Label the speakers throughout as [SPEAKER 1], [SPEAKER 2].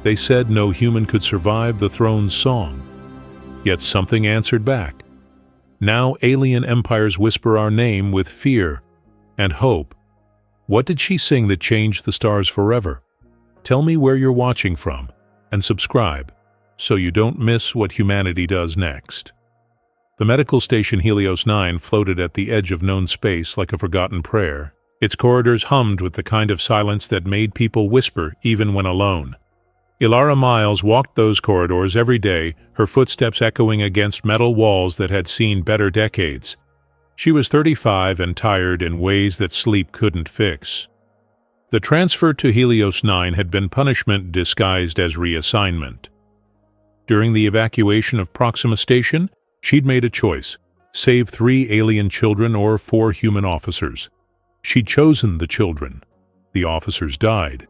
[SPEAKER 1] They said no human could survive the throne's song. Yet something answered back. Now alien empires whisper our name with fear and hope. What did she sing that changed the stars forever? Tell me where you're watching from, and subscribe, so you don't miss what humanity does next. The medical station Helios 9 floated at the edge of known space like a forgotten prayer. Its corridors hummed with the kind of silence that made people whisper even when alone. Ilara Miles walked those corridors every day, her footsteps echoing against metal walls that had seen better decades. She was 35 and tired in ways that sleep couldn't fix. The transfer to Helios 9 had been punishment disguised as reassignment. During the evacuation of Proxima Station, she'd made a choice: save 3 alien children or 4 human officers. She'd chosen the children. The officers died.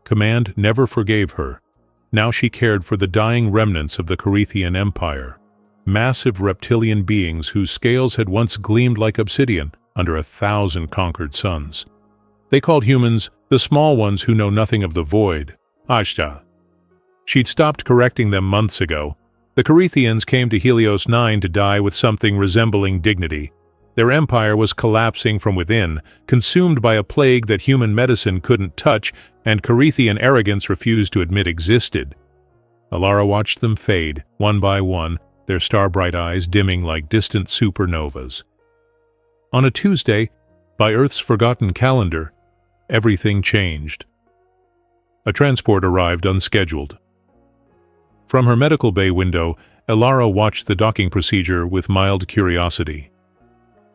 [SPEAKER 1] Command never forgave her. Now she cared for the dying remnants of the Carithian Empire, massive reptilian beings whose scales had once gleamed like obsidian under 1,000 conquered suns. They called humans the small ones who know nothing of the void, Ashta. She'd stopped correcting them months ago. The Carithians came to Helios 9 to die with something resembling dignity. Their empire was collapsing from within, consumed by a plague that human medicine couldn't touch and Carithian arrogance refused to admit existed. Ilara watched them fade, one by one, their star-bright eyes dimming like distant supernovas. On a Tuesday, by Earth's forgotten calendar, everything changed. A transport arrived unscheduled. From her medical bay window, Ilara watched the docking procedure with mild curiosity.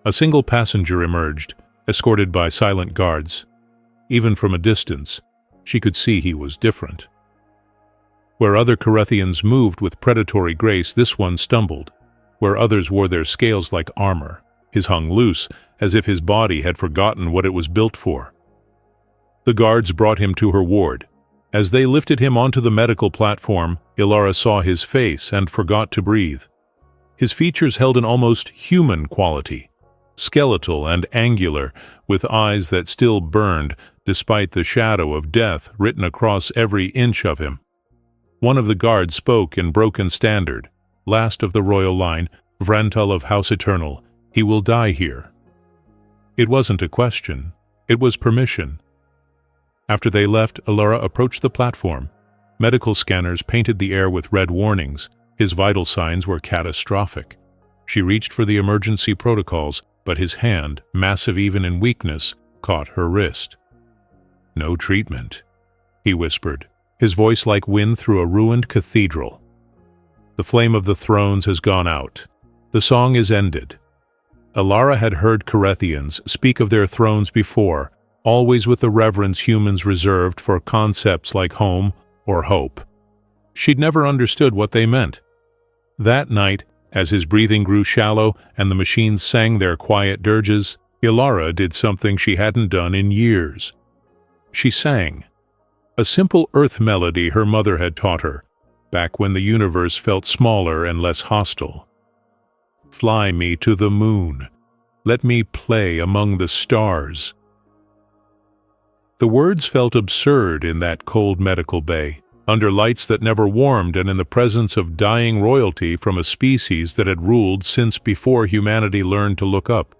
[SPEAKER 1] A single passenger emerged, escorted by silent guards. Even from a distance, she could see he was different. Where other Carithians moved with predatory grace, this one stumbled. Where others wore their scales like armor, his hung loose, as if his body had forgotten what it was built for. The guards brought him to her ward. As they lifted him onto the medical platform, Ilara saw his face and forgot to breathe. His features held an almost human quality, skeletal and angular, with eyes that still burned despite the shadow of death written across every inch of him. One of the guards spoke in broken standard, last of the royal line, Vrantal of House Eternal, he will die here. It wasn't a question, it was permission. After they left, Ilara approached the platform. Medical scanners painted the air with red warnings. His vital signs were catastrophic. She reached for the emergency protocols, but his hand, massive even in weakness, caught her wrist. "No treatment," he whispered, his voice like wind through a ruined cathedral. "The flame of the thrones has gone out. The song is ended." Ilara had heard Carithians speak of their thrones before, always with the reverence humans reserved for concepts like home or hope. She'd never understood what they meant. That night, as his breathing grew shallow and the machines sang their quiet dirges, Ilara did something she hadn't done in years. She sang. A simple earth melody her mother had taught her, back when the universe felt smaller and less hostile. "Fly me to the moon. Let me play among the stars." The words felt absurd in that cold medical bay, under lights that never warmed and in the presence of dying royalty from a species that had ruled since before humanity learned to look up.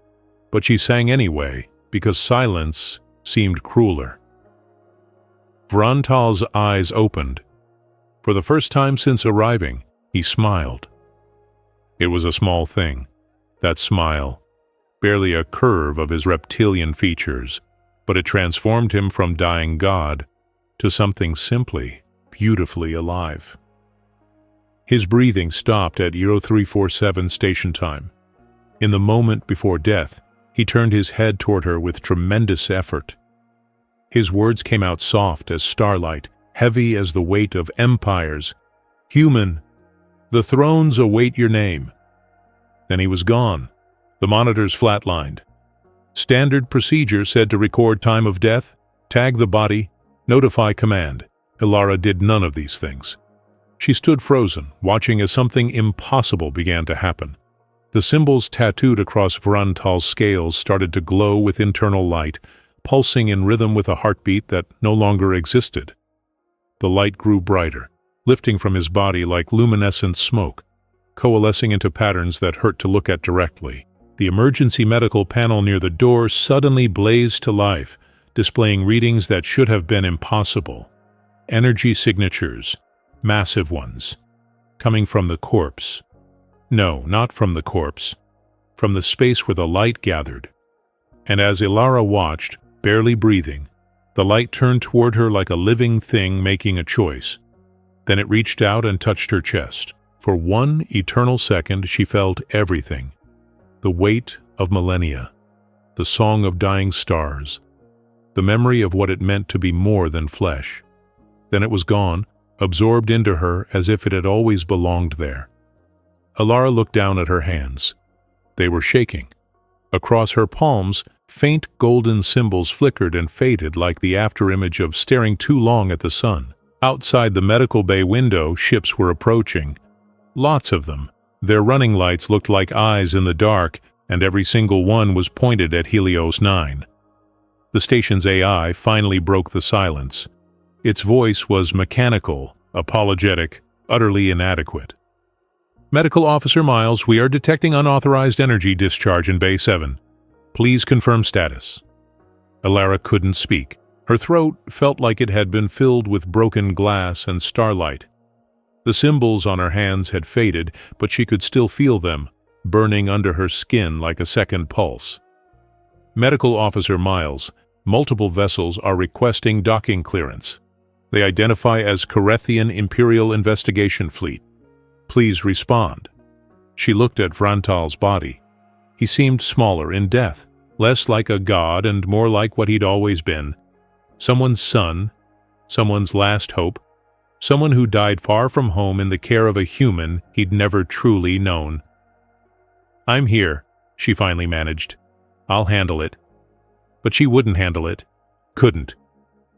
[SPEAKER 1] But she sang anyway, because silence seemed crueler. Vrantal's eyes opened. For the first time since arriving, he smiled. It was a small thing, that smile, barely a curve of his reptilian features, but it transformed him from dying god to something simply, beautifully alive. His breathing stopped at 0347 station time. In the moment before death, he turned his head toward her with tremendous effort. His words came out soft as starlight, heavy as the weight of empires. "Human, the thrones await your name." Then he was gone. The monitors flatlined. Standard procedure said to record time of death, tag the body, notify command. Ilara did none of these things. She stood frozen, watching as something impossible began to happen. The symbols tattooed across Vrantal's scales started to glow with internal light, pulsing in rhythm with a heartbeat that no longer existed. The light grew brighter, lifting from his body like luminescent smoke, coalescing into patterns that hurt to look at directly. The emergency medical panel near the door suddenly blazed to life, displaying readings that should have been impossible. Energy signatures, massive ones, coming from the corpse. No, not from the corpse, from the space where the light gathered. And as Ilara watched, barely breathing, the light turned toward her like a living thing making a choice. Then it reached out and touched her chest. For one eternal second, she felt everything. The weight of millennia, the song of dying stars, the memory of what it meant to be more than flesh. Then it was gone, absorbed into her as if it had always belonged there. Ilara looked down at her hands. They were shaking. Across her palms, faint golden symbols flickered and faded like the afterimage of staring too long at the sun. Outside the medical bay window, ships were approaching. Lots of them. Their running lights looked like eyes in the dark, and every single one was pointed at Helios 9. The station's AI finally broke the silence. Its voice was mechanical, apologetic, utterly inadequate. Medical Officer Miles, we are detecting unauthorized energy discharge in Bay 7. Please confirm status. Ilara couldn't speak. Her throat felt like it had been filled with broken glass and starlight. The symbols on her hands had faded, but she could still feel them, burning under her skin like a second pulse. Medical Officer Miles, multiple vessels are requesting docking clearance. They identify as Carethian Imperial Investigation Fleet. Please respond. She looked at Vrantal's body. He seemed smaller in death, less like a god and more like what he'd always been. Someone's son, someone's last hope, someone who died far from home in the care of a human he'd never truly known. I'm here, she finally managed. I'll handle it. But she wouldn't handle it. Couldn't.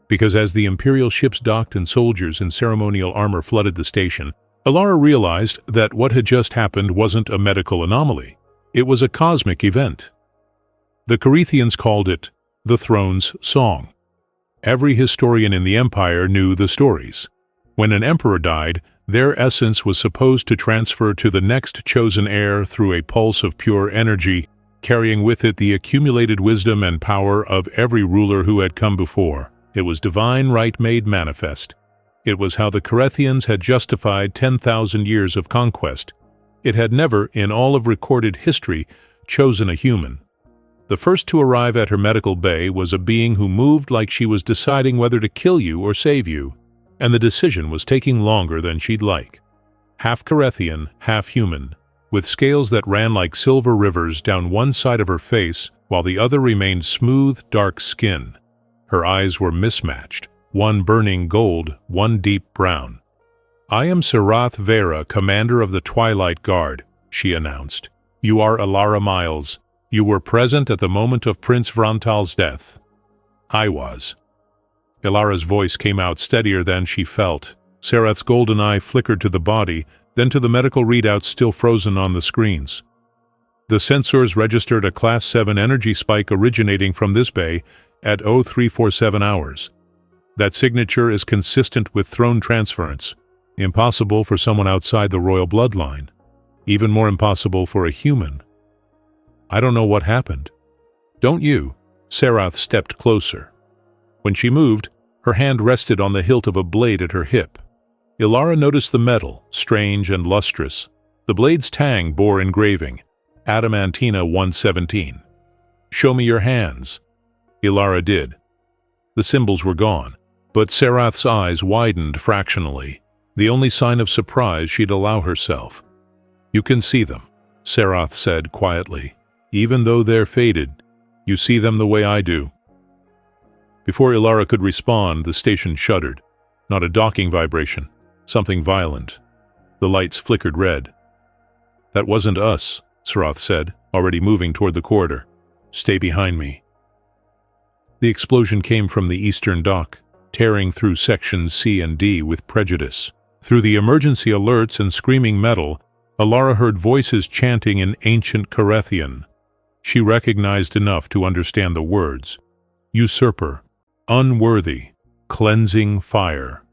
[SPEAKER 1] Because as the Imperial ships docked and soldiers in ceremonial armor flooded the station, Ilara realized that what had just happened wasn't a medical anomaly. It was a cosmic event. The Carethians called it the Throne's Song. Every historian in the Empire knew the stories. When an emperor died, their essence was supposed to transfer to the next chosen heir through a pulse of pure energy, carrying with it the accumulated wisdom and power of every ruler who had come before. It was divine right made manifest. It was how the Carethians had justified 10,000 years of conquest. It had never, in all of recorded history, chosen a human. The first to arrive at her medical bay was a being who moved like she was deciding whether to kill you or save you, and the decision was taking longer than she'd like. Half Carethian, half human, with scales that ran like silver rivers down one side of her face while the other remained smooth, dark skin. Her eyes were mismatched, one burning gold, one deep brown. I am Sarath Vera, commander of the Twilight Guard, she announced. You are Ilara Miles. You were present at the moment of Prince Vrantal's death. I was. Ilara's voice came out steadier than she felt. Sarath's golden eye flickered to the body, then to the medical readouts still frozen on the screens. The sensors registered a Class 7 energy spike originating from this bay at 0347 hours. That signature is consistent with throne transference. Impossible for someone outside the royal bloodline. Even more impossible for a human. I don't know what happened. Don't you? Sarath stepped closer. When she moved, her hand rested on the hilt of a blade at her hip. Ilara noticed the metal, strange and lustrous. The blade's tang bore engraving, Adamantina 117. Show me your hands. Ilara did. The symbols were gone, but Sarath's eyes widened fractionally, the only sign of surprise she'd allow herself. You can see them, Sarath said quietly. Even though they're faded, you see them the way I do. Before Ilara could respond, the station shuddered. Not a docking vibration, something violent. The lights flickered red. That wasn't us, Sarath said, already moving toward the corridor. Stay behind me. The explosion came from the eastern dock, tearing through sections C and D with prejudice. Through the emergency alerts and screaming metal, Ilara heard voices chanting in ancient Carethian. She recognized enough to understand the words. Usurper, unworthy, cleansing fire.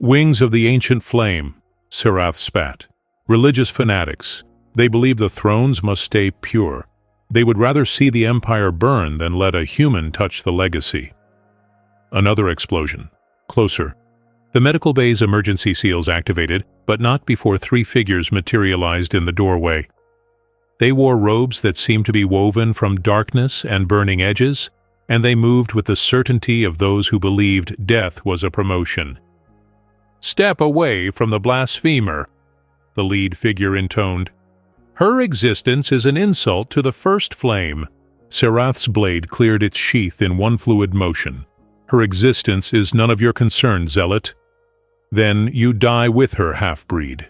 [SPEAKER 1] Wings of the ancient flame, Serath spat. Religious fanatics. They believe the thrones must stay pure. They would rather see the empire burn than let a human touch the legacy. Another explosion. Closer. The medical bay's emergency seals activated, but not before three figures materialized in the doorway. They wore robes that seemed to be woven from darkness and burning edges, and they moved with the certainty of those who believed death was a promotion. "Step away from the blasphemer," the lead figure intoned. "Her existence is an insult to the first flame." Serath's blade cleared its sheath in one fluid motion. "Her existence is none of your concern, zealot." "Then you die with her, half-breed."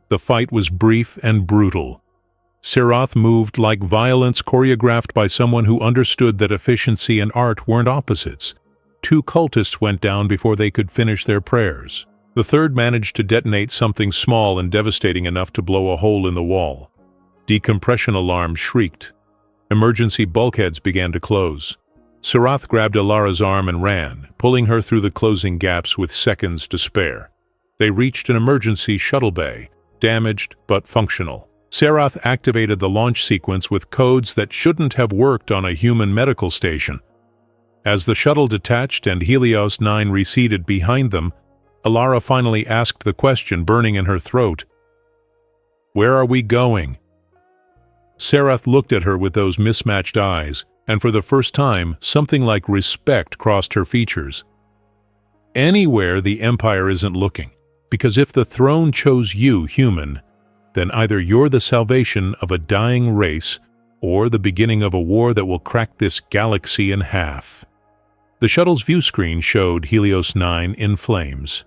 [SPEAKER 1] The fight was brief and brutal. Serath moved like violence choreographed by someone who understood that efficiency and art weren't opposites. Two cultists went down before they could finish their prayers. The third managed to detonate something small and devastating enough to blow a hole in the wall. Decompression alarms shrieked. Emergency bulkheads began to close. Serath grabbed Alara's arm and ran, pulling her through the closing gaps with seconds to spare. They reached an emergency shuttle bay, damaged but functional. Serath activated the launch sequence with codes that shouldn't have worked on a human medical station. As the shuttle detached and Helios 9 receded behind them, Alara finally asked the question burning in her throat. "Where are we going?" Serath looked at her with those mismatched eyes, and for the first time, something like respect crossed her features. "Anywhere the Empire isn't looking, because if the throne chose you, human, then either you're the salvation of a dying race or the beginning of a war that will crack this galaxy in half." The shuttle's view screen showed Helios 9 in flames.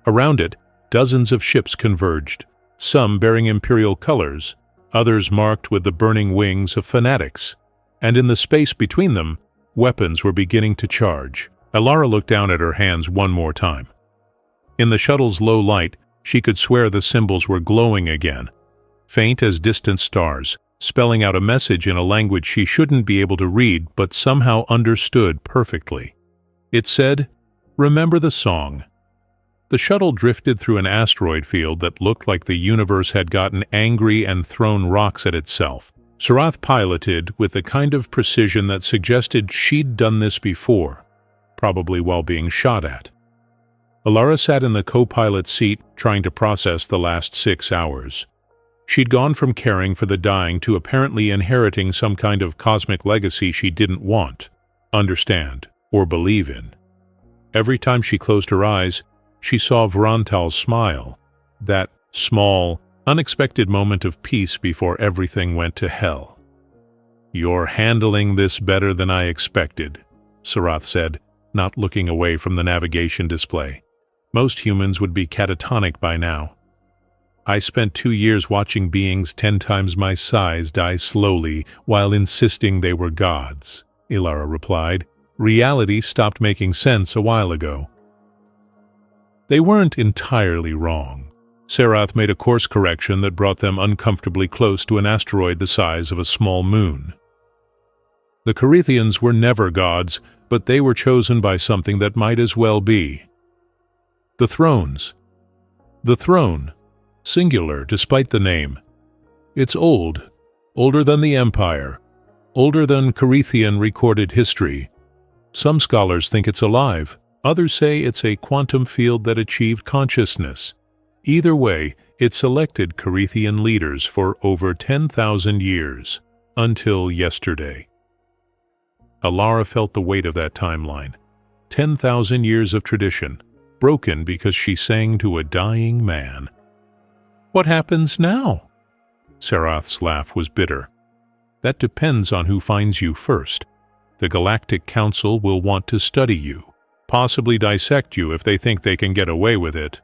[SPEAKER 1] Around it, dozens of ships converged, some bearing imperial colors, others marked with the burning wings of fanatics. And in the space between them, weapons were beginning to charge. Alara looked down at her hands one more time. In the shuttle's low light, she could swear the symbols were glowing again, faint as distant stars, spelling out a message in a language she shouldn't be able to read but somehow understood perfectly. It said, "Remember the song." The shuttle drifted through an asteroid field that looked like the universe had gotten angry and thrown rocks at itself. Serath piloted with the kind of precision that suggested she'd done this before, probably while being shot at. Alara sat in the co-pilot seat trying to process the last 6 hours. She'd gone from caring for the dying to apparently inheriting some kind of cosmic legacy she didn't want, understand, or believe in. Every time she closed her eyes, she saw Vrontal's smile, that small, unexpected moment of peace before everything went to hell. "You're handling this better than I expected," Serath said, not looking away from the navigation display. "Most humans would be catatonic by now." "I spent 2 years watching beings 10 times my size die slowly while insisting they were gods," Alara replied. "Reality stopped making sense a while ago." They weren't entirely wrong. Serath made a course correction that brought them uncomfortably close to an asteroid the size of a small moon. The Carithians were never gods, but they were chosen by something that might as well be. The thrones. The throne. Singular, despite the name. It's old, older than the Empire, older than Carithian recorded history. Some scholars think it's alive, others say it's a quantum field that achieved consciousness. Either way, it selected Carithian leaders for over 10,000 years, until yesterday. Alara felt the weight of that timeline. 10,000 years of tradition, broken because she sang to a dying man. "What happens now?" Serath's laugh was bitter. "That depends on who finds you first. The Galactic Council will want to study you, possibly dissect you if they think they can get away with it.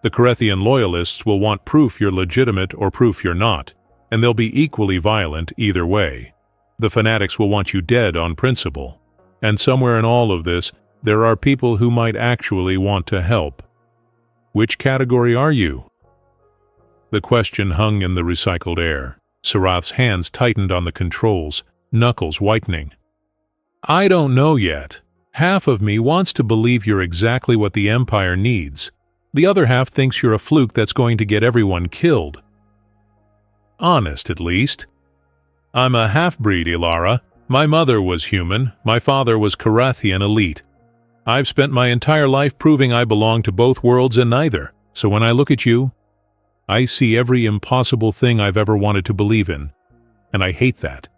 [SPEAKER 1] The Carithian loyalists will want proof you're legitimate or proof you're not, and they'll be equally violent either way. The fanatics will want you dead on principle. And somewhere in all of this, there are people who might actually want to help. Which category are you?" The question hung in the recycled air. Serath's hands tightened on the controls, knuckles whitening. "I don't know yet. Half of me wants to believe you're exactly what the Empire needs. The other half thinks you're a fluke that's going to get everyone killed. Honest, at least. I'm a half-breed, Ilara. My mother was human, my father was Carathian elite. I've spent my entire life proving I belong to both worlds and neither, so when I look at you, I see every impossible thing I've ever wanted to believe in, and I hate that.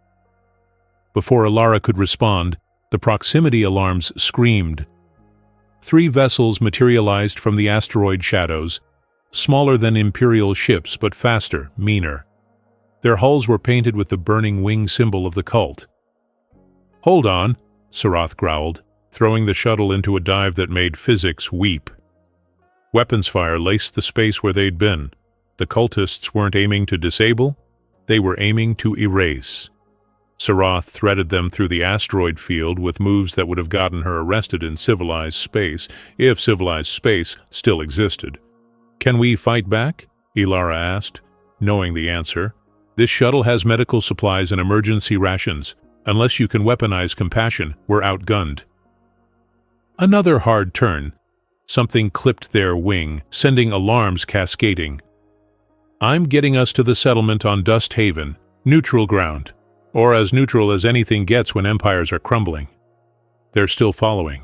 [SPEAKER 1] Before Ilara could respond, the proximity alarms screamed. 3 vessels materialized from the asteroid shadows, smaller than Imperial ships but faster, meaner. Their hulls were painted with the burning wing symbol of the cult. "Hold on," Sarath growled, throwing the shuttle into a dive that made physics weep. Weapons fire laced the space where they'd been. The cultists weren't aiming to disable, they were aiming to erase. Sarath threaded them through the asteroid field with moves that would have gotten her arrested in civilized space, if civilized space still existed. "Can we fight back?" Ilara asked, knowing the answer. "This shuttle has medical supplies and emergency rations. Unless you can weaponize compassion, we're outgunned." Another hard turn. Something clipped their wing, sending alarms cascading. "I'm getting us to the settlement on Dust Haven, neutral ground, or as neutral as anything gets when empires are crumbling." "They're still following."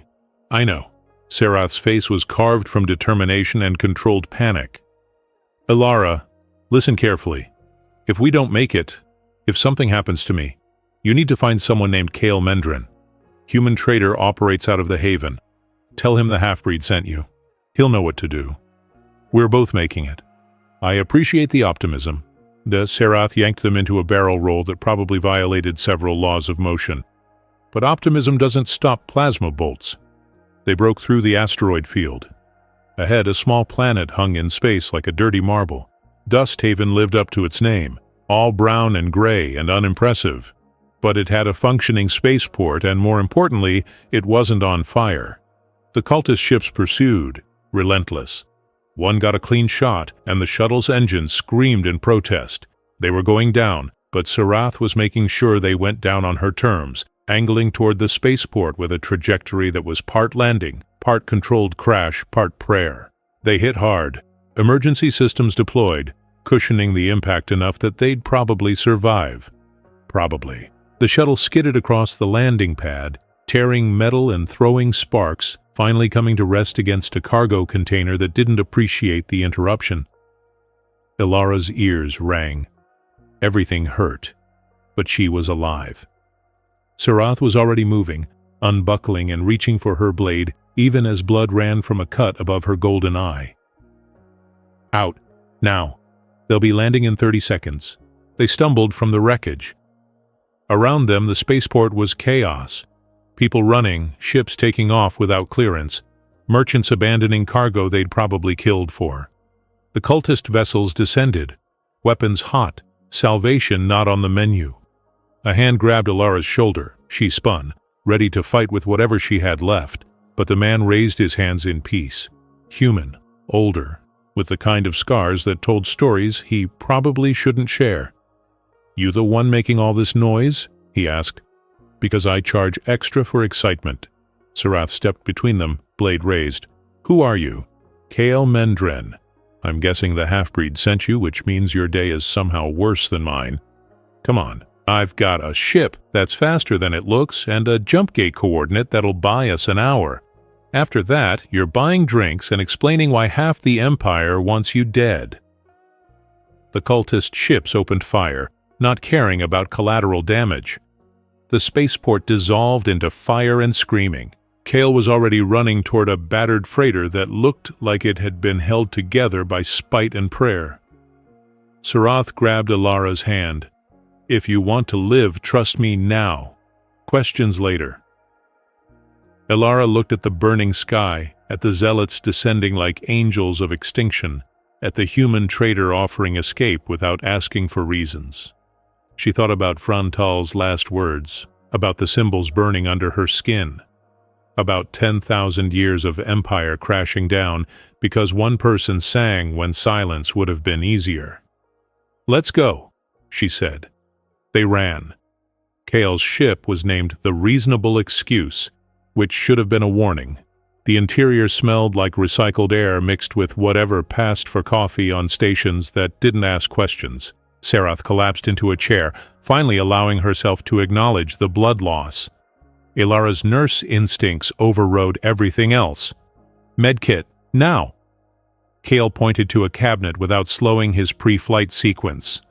[SPEAKER 1] "I know." Sarath's face was carved from determination and controlled panic. "Ilara, listen carefully. If we don't make it, if something happens to me, you need to find someone named Kale Mendrin. Human trader operates out of the Haven. Tell him the half-breed sent you. He'll know what to do. We're both making it." "I appreciate the optimism." Sarath yanked them into a barrel roll that probably violated several laws of motion. But optimism doesn't stop plasma bolts. They broke through the asteroid field. Ahead, a small planet hung in space like a dirty marble. Dust Haven lived up to its name, all brown and gray and unimpressive. But it had a functioning spaceport, and more importantly, it wasn't on fire. The cultist ships pursued, relentless. One got a clean shot, and the shuttle's engine screamed in protest. They were going down, but Sarath was making sure they went down on her terms, angling toward the spaceport with a trajectory that was part landing, part controlled crash, part prayer. They hit hard. Emergency systems deployed, cushioning the impact enough that they'd probably survive. Probably. The shuttle skidded across the landing pad, tearing metal and throwing sparks, finally coming to rest against a cargo container that didn't appreciate the interruption. Ilara's ears rang. Everything hurt, but she was alive. Sarath was already moving, unbuckling and reaching for her blade, even as blood ran from a cut above her golden eye. "Out. Now. They'll be landing in 30 seconds. They stumbled from the wreckage. Around them, the spaceport was chaos. People running, ships taking off without clearance, merchants abandoning cargo they'd probably killed for. The cultist vessels descended, weapons hot, salvation not on the menu. A hand grabbed Ilara's shoulder. She spun, ready to fight with whatever she had left, but the man raised his hands in peace. Human, older, with the kind of scars that told stories he probably shouldn't share. "You the one making all this noise?" he asked. "Because I charge extra for excitement." Sarath stepped between them, blade raised. "Who are you?" "Kale Mendrin. I'm guessing the half-breed sent you, which means your day is somehow worse than mine. Come on. I've got a ship that's faster than it looks and a jump gate coordinate that'll buy us an hour. After that, you're buying drinks and explaining why half the Empire wants you dead." The cultist ships opened fire, not caring about collateral damage. The spaceport dissolved into fire and screaming. Kale was already running toward a battered freighter that looked like it had been held together by spite and prayer. Sarath grabbed Ilara's hand. "If you want to live, trust me now. Questions later." Ilara looked at the burning sky, at the zealots descending like angels of extinction, at the human trader offering escape without asking for reasons. She thought about Frontal's last words, about the symbols burning under her skin, about 10,000 years of empire crashing down because one person sang when silence would have been easier. "Let's go," she said. They ran. Kale's ship was named the Reasonable Excuse, which should have been a warning. The interior smelled like recycled air mixed with whatever passed for coffee on stations that didn't ask questions. Serath collapsed into a chair, finally allowing herself to acknowledge the blood loss. Ilara's nurse instincts overrode everything else. "Medkit, now!" Kale pointed to a cabinet without slowing his pre-flight sequence.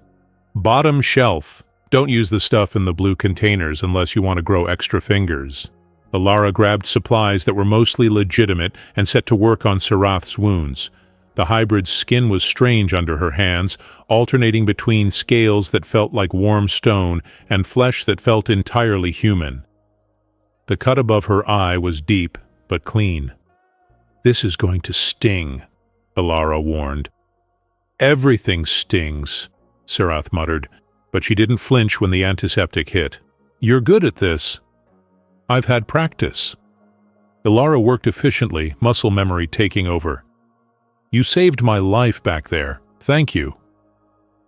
[SPEAKER 1] "Bottom shelf. Don't use the stuff in the blue containers unless you want to grow extra fingers." Ilara grabbed supplies that were mostly legitimate and set to work on Serath's wounds. The hybrid's skin was strange under her hands, alternating between scales that felt like warm stone and flesh that felt entirely human. The cut above her eye was deep, but clean. "This is going to sting," Ilara warned. "Everything stings," Serath muttered, but she didn't flinch when the antiseptic hit. "You're good at this." "I've had practice." Ilara worked efficiently, muscle memory taking over. "You saved my life back there. Thank you."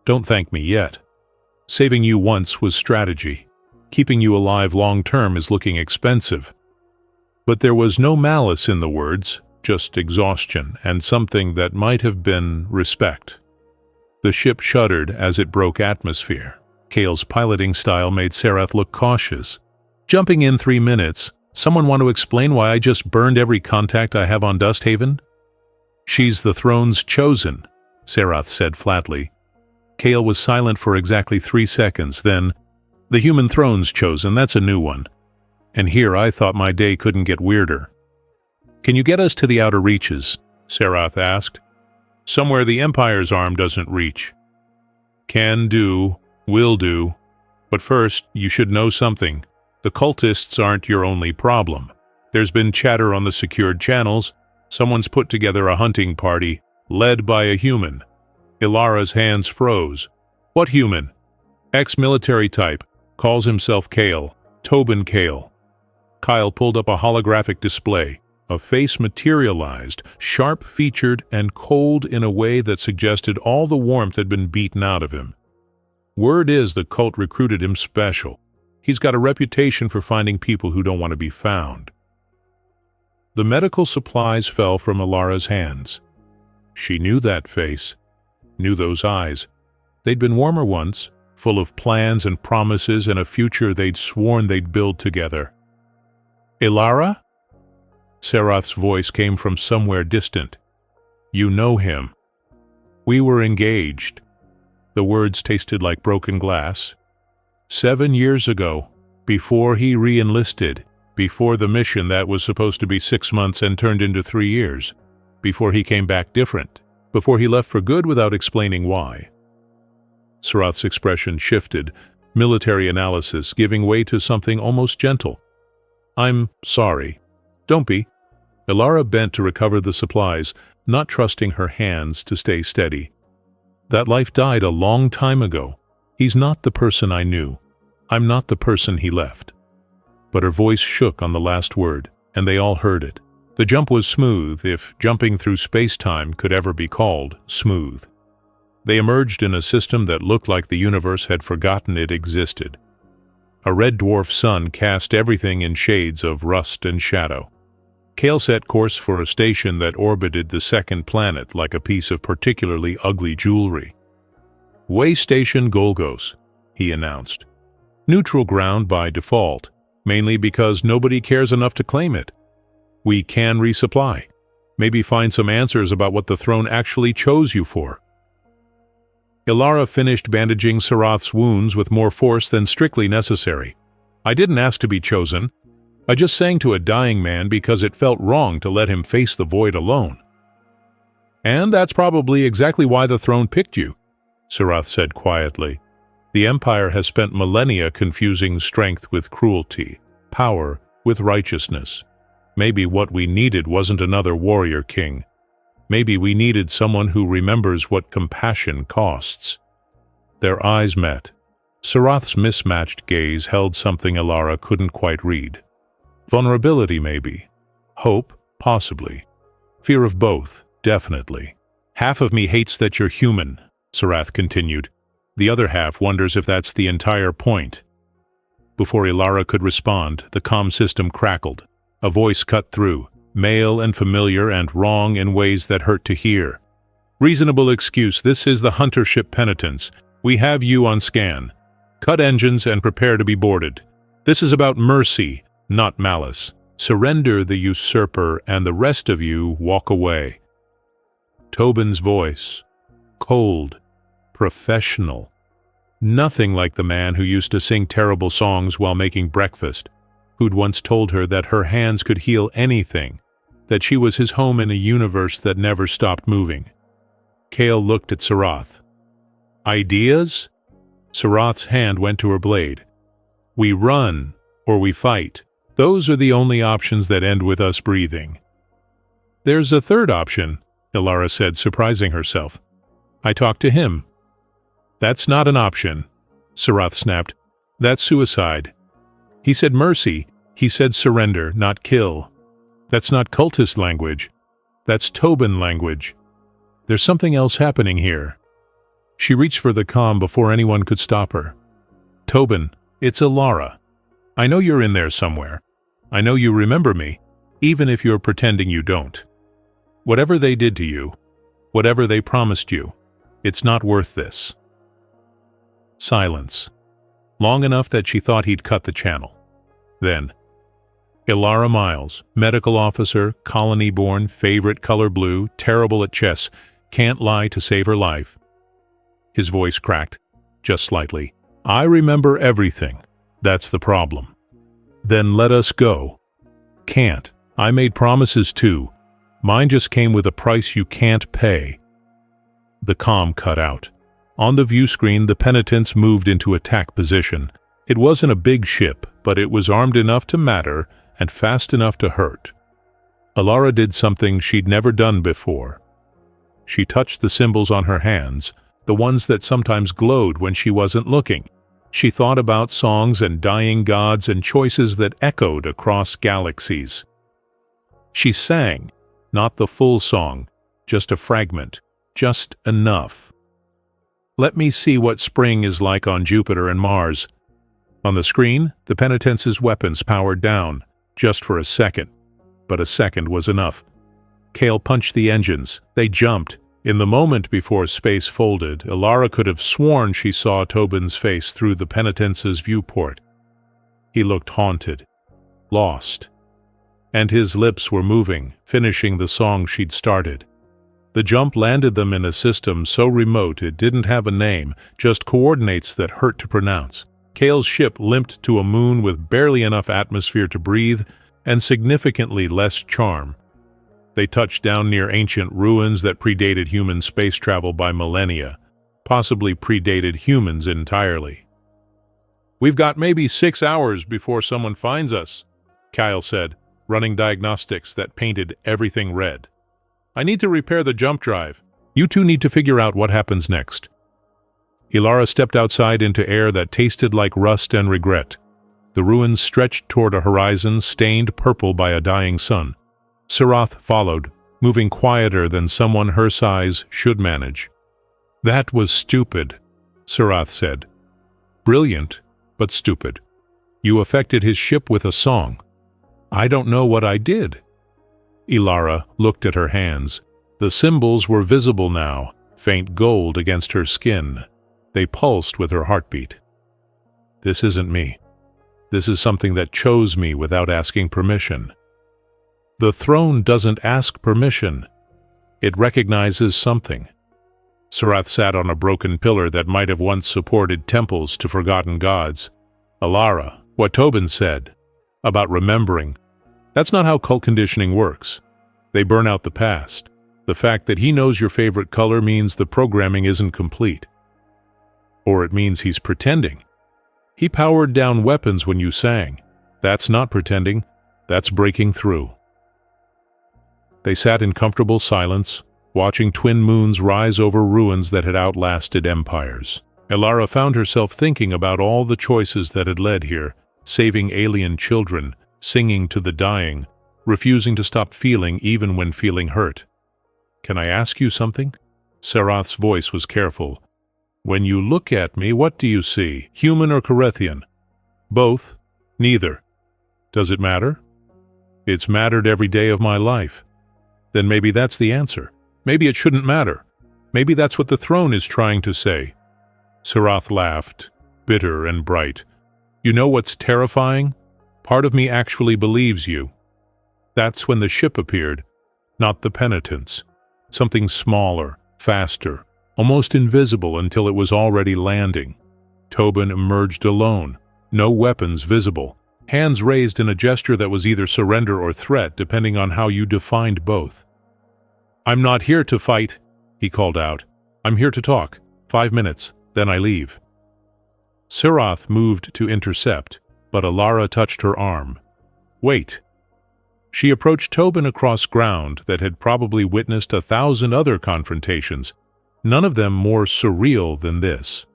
[SPEAKER 1] "Don't thank me yet. Saving you once was strategy. Keeping you alive long-term is looking expensive." But there was no malice in the words, just exhaustion and something that might have been respect. The ship shuddered as it broke atmosphere. Kale's piloting style made Serath look cautious. "Jumping in 3 minutes, someone want to explain why I just burned every contact I have on Dusthaven?" "She's the throne's chosen," Serath said flatly. Kale was silent for exactly 3 seconds, then, "The human throne's chosen, that's a new one. And here I thought my day couldn't get weirder." "Can you get us to the outer reaches?" Serath asked. "Somewhere the Empire's arm doesn't reach." "Can do, will do. But first, you should know something. The cultists aren't your only problem. There's been chatter on the secured channels. Someone's put together a hunting party, led by a human." Ilara's hands froze. "What human?" "Ex-military type. Calls himself Kale. Tobin Kale." Kyle pulled up a holographic display. A face materialized, sharp-featured and cold in a way that suggested all the warmth had been beaten out of him. "Word is the cult recruited him special. He's got a reputation for finding people who don't want to be found." The medical supplies fell from Ilara's hands. She knew that face, knew those eyes. They'd been warmer once, full of plans and promises and a future they'd sworn they'd build together. "Ilara?" Serath's voice came from somewhere distant. "You know him." "We were engaged." The words tasted like broken glass. 7 years ago, before he re-enlisted, before the mission that was supposed to be 6 months and turned into 3 years, before he came back different, before he left for good without explaining why. Serath's expression shifted, military analysis giving way to something almost gentle. "I'm sorry." "Don't be." Ilara bent to recover the supplies, not trusting her hands to stay steady. "That life died a long time ago. He's not the person I knew. I'm not the person he left." But her voice shook on the last word, and they all heard it. The jump was smooth, if jumping through space-time could ever be called smooth. They emerged in a system that looked like the universe had forgotten it existed. A red dwarf sun cast everything in shades of rust and shadow. Kale set course for a station that orbited the second planet like a piece of particularly ugly jewelry. "Way Station Golgos," he announced. "Neutral ground by default, mainly because nobody cares enough to claim it. We can resupply. Maybe find some answers about what the throne actually chose you for." Ilara finished bandaging Serath's wounds with more force than strictly necessary. "I didn't ask to be chosen. I just sang to a dying man because it felt wrong to let him face the void alone." "And that's probably exactly why the throne picked you," Serath said quietly. "The Empire has spent millennia confusing strength with cruelty, power with righteousness. Maybe what we needed wasn't another warrior king. Maybe we needed someone who remembers what compassion costs." Their eyes met. Serath's mismatched gaze held something Ilara couldn't quite read. Vulnerability, maybe. Hope, possibly. Fear of both, definitely. "Half of me hates that you're human," Serath continued. "The other half wonders if that's the entire point." Before Ilara could respond, the comm system crackled. A voice cut through. male and familiar and wrong in ways that hurt to hear. Reasonable excuse, this is the hunter ship Penitence. We have you on scan. Cut engines and prepare to be boarded. This is about mercy, not malice. Surrender the usurper and the rest of you walk away. Tobin's voice, cold, professional. Nothing like the man who used to sing terrible songs while making breakfast, who'd once told her that her hands could heal anything, that she was his home in a universe that never stopped moving. Kale looked at Sarath. Ideas? Sarath's hand went to her blade. We run, or we fight. Those are the only options that end with us breathing. There's a third option, Ilara said, surprising herself. I talked to him. That's not an option, Sarath snapped. That's suicide. He said mercy. He said surrender, not kill. That's not cultist language. That's Tobin language. There's something else happening here. She reached for the comm before anyone could stop her. Tobin, it's Ilara. I know you're in there somewhere. I know you remember me, even if you're pretending you don't. Whatever they did to you, whatever they promised you, it's not worth this. Silence. Long enough that she thought he'd cut the channel. Then, Ilara Miles, medical officer, colony-born, favorite color blue, terrible at chess, can't lie to save her life. His voice cracked, just slightly. I remember everything. That's the problem. Then let us go. Can't. I made promises too. Mine just came with a price you can't pay. The comm cut out. On the view screen, the Penitence moved into attack position. It wasn't a big ship, but it was armed enough to matter and fast enough to hurt. Ilara did something she'd never done before. She touched the symbols on her hands, the ones that sometimes glowed when she wasn't looking. She thought about songs and dying gods and choices that echoed across galaxies. She sang, not the full song, just a fragment, just enough. Let me see what spring is like on Jupiter and Mars. On the screen, the Penitence's weapons powered down, just for a second. But a second was enough. Kale punched the engines. They jumped. In the moment before space folded, Ilara could have sworn she saw Tobin's face through the Penitence's viewport. He looked haunted, lost. And his lips were moving, finishing the song she'd started. The jump landed them in a system so remote it didn't have a name, just coordinates that hurt to pronounce. Kale's ship limped to a moon with barely enough atmosphere to breathe and significantly less charm. They touched down near ancient ruins that predated human space travel by millennia, possibly predated humans entirely. We've got maybe 6 hours before someone finds us, Kyle said, running diagnostics that painted everything red. I need to repair the jump drive. You two need to figure out what happens next. Ilara stepped outside into air that tasted like rust and regret. The ruins stretched toward a horizon stained purple by a dying sun. Sarath followed, moving quieter than someone her size should manage. That was stupid, Sarath said. Brilliant, but stupid. You affected his ship with a song. I don't know what I did. Ilara looked at her hands. The symbols were visible now, faint gold against her skin. They pulsed with her heartbeat. This isn't me. This is something that chose me without asking permission. The throne doesn't ask permission. It recognizes something. Sarath sat on a broken pillar that might have once supported temples to forgotten gods. Ilara, what Tobin said about remembering, that's not how cult conditioning works. They burn out the past. The fact that he knows your favorite color means the programming isn't complete. Or it means he's pretending. He powered down weapons when you sang. That's not pretending. That's breaking through. They sat in comfortable silence, watching twin moons rise over ruins that had outlasted empires. Ilara found herself thinking about all the choices that had led here, saving alien children, singing to the dying, refusing to stop feeling even when feeling hurt. Can I ask you something? Sarath's voice was careful. When you look at me, what do you see? Human or Corethian? Both? Neither. Does it matter? It's mattered every day of my life. Then maybe that's the answer. Maybe it shouldn't matter. Maybe that's what the throne is trying to say. Sarath laughed, bitter and bright. You know what's terrifying? Part of me actually believes you. That's when the ship appeared, not the penitents. Something smaller, faster, almost invisible until it was already landing. Tobin emerged alone, no weapons visible, hands raised in a gesture that was either surrender or threat, depending on how you defined both. I'm not here to fight, he called out. I'm here to talk. 5 minutes, then I leave. Sarath moved to intercept, but Alara touched her arm. Wait. She approached Tobin across ground that had probably witnessed 1,000 other confrontations, none of them more surreal than this.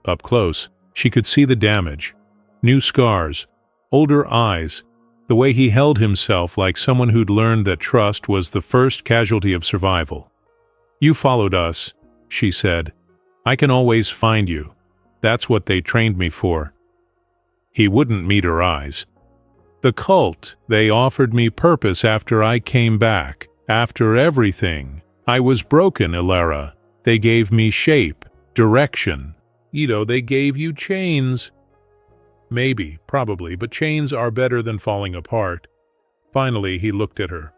[SPEAKER 1] Up close, she could see the damage, new scars, older eyes, the way he held himself like someone who'd learned that trust was the first casualty of survival. You followed us, she said. I can always find you. That's what they trained me for. He wouldn't meet her eyes. The cult, they offered me purpose after I came back, after everything. I was broken, Alara. They gave me shape, direction. They gave you chains. Maybe, probably, but chains are better than falling apart. Finally, he looked at her.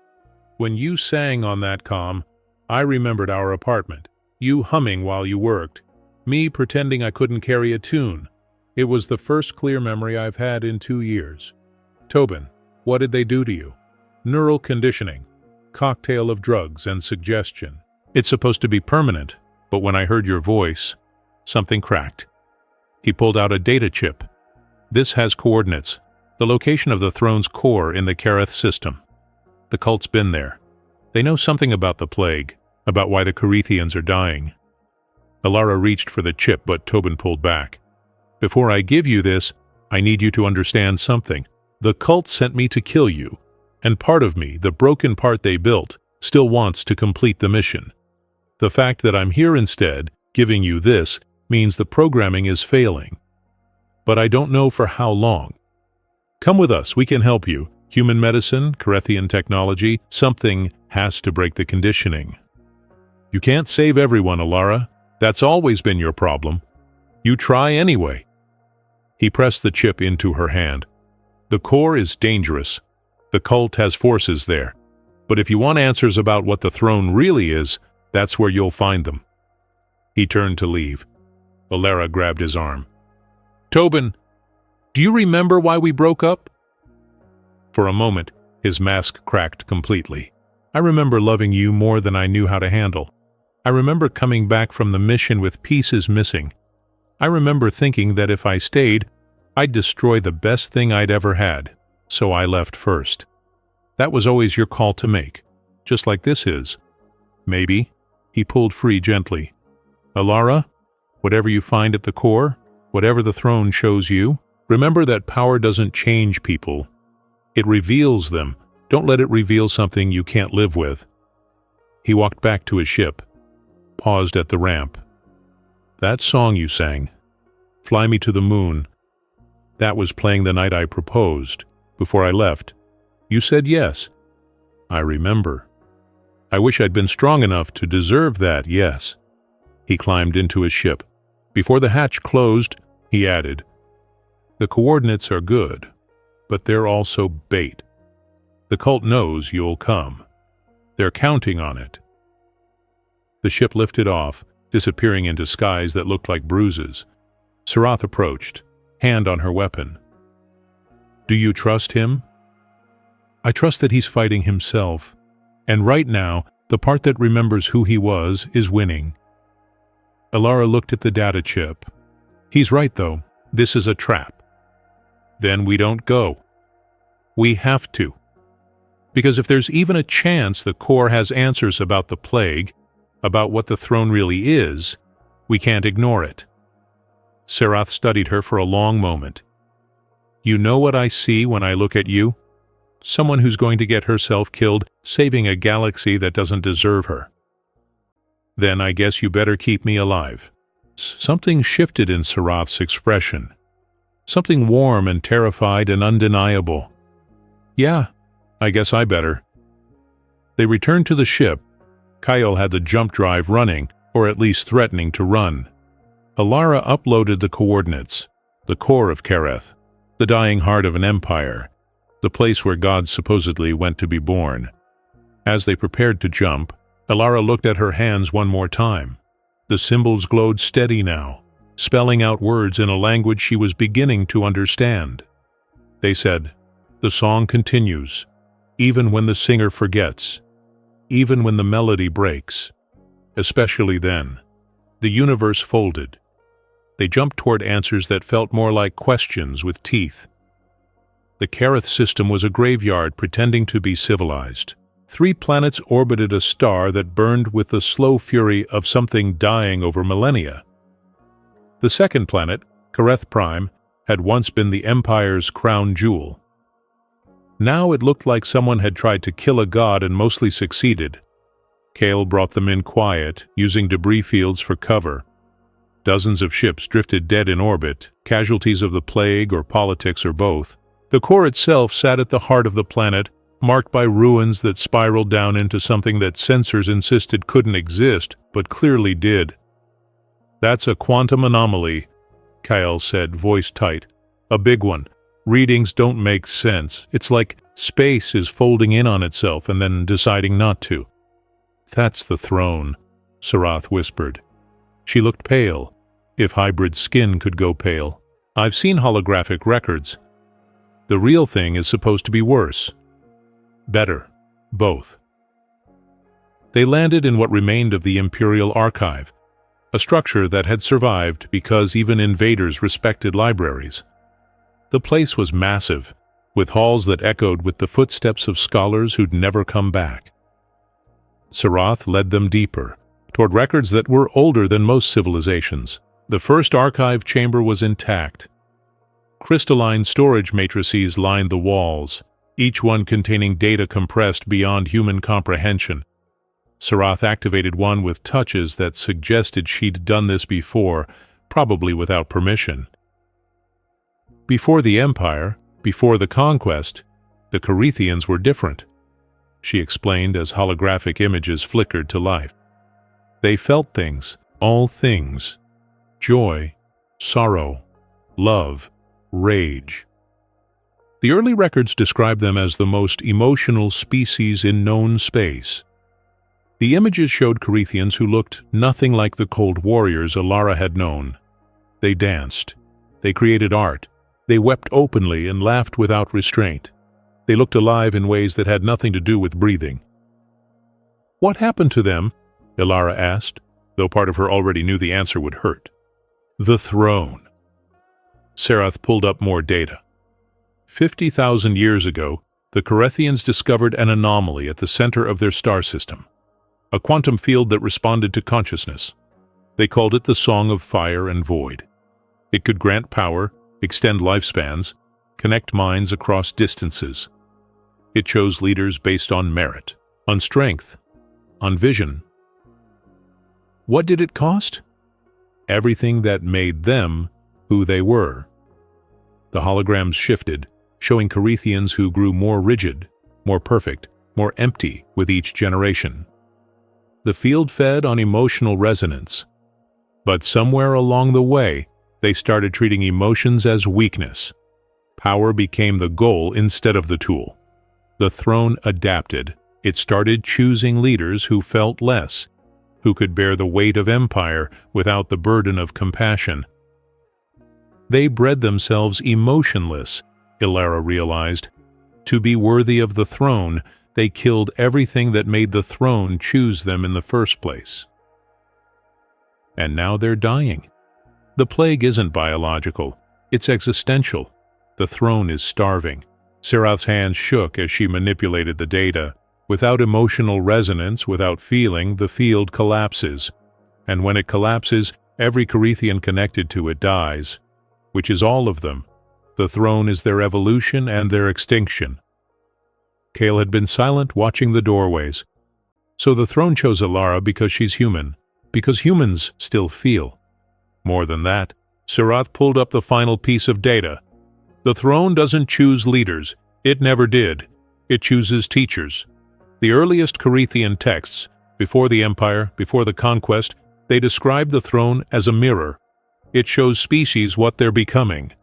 [SPEAKER 1] When you sang on that comm, I remembered our apartment, you humming while you worked, me pretending I couldn't carry a tune. It was the first clear memory I've had in 2 years. Tobin, what did they do to you? Neural conditioning, cocktail of drugs and suggestion. It's supposed to be permanent, but when I heard your voice, something cracked. He pulled out a data chip. This has coordinates, the location of the throne's core in the Kareth system. The cult's been there. They know something about the plague, about why the Carethians are dying. Alara reached for the chip, but Tobin pulled back. Before I give you this, I need you to understand something. The cult sent me to kill you, and part of me, the broken part they built, still wants to complete the mission. The fact that I'm here instead, giving you this, means the programming is failing. But I don't know for how long. Come with us, we can help you. Human medicine, Carethian technology, something has to break the conditioning. You can't save everyone, Alara. That's always been your problem. You try anyway. He pressed the chip into her hand. The core is dangerous. The cult has forces there. But if you want answers about what the throne really is, that's where you'll find them. He turned to leave. Alara grabbed his arm. Tobin, do you remember why we broke up? For a moment, his mask cracked completely. I remember loving you more than I knew how to handle. I remember coming back from the mission with pieces missing. I remember thinking that if I stayed, I'd destroy the best thing I'd ever had, so I left first. That was always your call to make, just like this is. Maybe. He pulled free gently. Alara, whatever you find at the core, whatever the throne shows you, remember that power doesn't change people. It reveals them. Don't let it reveal something you can't live with. He walked back to his ship, paused at the ramp. That song you sang, Fly Me to the Moon, that was playing the night I proposed. Before I left, you said yes. I remember. I wish I'd been strong enough to deserve that yes. He climbed into his ship. Before the hatch closed, he added, the coordinates are good, but they're also bait. The cult knows you'll come. They're counting on it. The ship lifted off, disappearing into skies that looked like bruises. Sarath approached, hand on her weapon. Do you trust him? I trust that he's fighting himself, and right now, the part that remembers who he was is winning. Alara looked at the data chip. He's right, though. This is a trap. Then we don't go. We have to. Because if there's even a chance the core has answers about the plague, about what the throne really is, we can't ignore it. Sarath studied her for a long moment. You know what I see when I look at you? Someone who's going to get herself killed, saving a galaxy that doesn't deserve her. Then I guess you better keep me alive. Something shifted in Sarath's expression. Something warm and terrified and undeniable. Yeah, I guess I better." They returned to the ship. Kyle had the jump drive running, or at least threatening to run. Alara uploaded the coordinates, the core of Kereth, the dying heart of an empire, the place where gods supposedly went to be born. As they prepared to jump, Alara looked at her hands one more time. The symbols glowed steady now, spelling out words in a language she was beginning to understand. They said, "The song continues, even when the singer forgets, even when the melody breaks. Especially then." The universe folded. They jumped toward answers that felt more like questions with teeth. The Kereth system was a graveyard pretending to be civilized. 3 planets orbited a star that burned with the slow fury of something dying over millennia. The second planet, Kereth Prime, had once been the Empire's crown jewel. Now it looked like someone had tried to kill a god and mostly succeeded. Kale brought them in quiet, using debris fields for cover. Dozens of ships drifted dead in orbit, casualties of the plague or politics or both. The core itself sat at the heart of the planet, marked by ruins that spiraled down into something that sensors insisted couldn't exist, but clearly did. "That's a quantum anomaly," Kyle said, voice tight. "A big one. Readings don't make sense. It's like space is folding in on itself and then deciding not to." "That's the throne," Sarath whispered. She looked pale, if hybrid skin could go pale. "I've seen holographic records. The real thing is supposed to be worse. Better. Both." They landed in what remained of the Imperial Archive, a structure that had survived because even invaders respected libraries. The place was massive, with halls that echoed with the footsteps of scholars who'd never come back. Sarath led them deeper, toward records that were older than most civilizations. The first archive chamber was intact. Crystalline storage matrices lined the walls, each one containing data compressed beyond human comprehension. Sarath activated one with touches that suggested she'd done this before, probably without permission. Before the Empire, before the Conquest, the Kerethians were different, she explained as holographic images flickered to life. They felt things, all things: joy, sorrow, love, rage. The early records describe them as the most emotional species in known space. The images showed Kerethians who looked nothing like the cold warriors Alara had known. They danced. They created art. They wept openly and laughed without restraint. They looked alive in ways that had nothing to do with breathing. "What happened to them?" Alara asked, though part of her already knew the answer would hurt. "The throne." Sarath pulled up more data. 50,000 years ago, the Kerethians discovered an anomaly at the center of their star system, a quantum field that responded to consciousness. They called it the Song of Fire and Void. It could grant power, extend lifespans, connect minds across distances. It chose leaders based on merit, on strength, on vision. What did it cost? Everything that made them who they were. The holograms shifted, showing Kerethians who grew more rigid, more perfect, more empty with each generation. The field fed on emotional resonance. But somewhere along the way, they started treating emotions as weakness. Power became the goal instead of the tool. The throne adapted. It started choosing leaders who felt less, who could bear the weight of empire without the burden of compassion. They bred themselves emotionless, Alara realized. To be worthy of the throne, they killed everything that made the throne choose them in the first place. And now they're dying. The plague isn't biological, it's existential. The throne is starving. Sarath's hands shook as she manipulated the data. Without emotional resonance, without feeling, the field collapses. And when it collapses, every Kerethian connected to it dies, which is all of them. The throne is their evolution and their extinction. Kale had been silent, watching the doorways. So the throne chose Alara because she's human, because humans still feel. More than that, Sarath pulled up the final piece of data. The throne doesn't choose leaders. It never did. It chooses teachers. The earliest Corethian texts, before the Empire, before the Conquest, they describe the throne as a mirror. It shows species what they're becoming,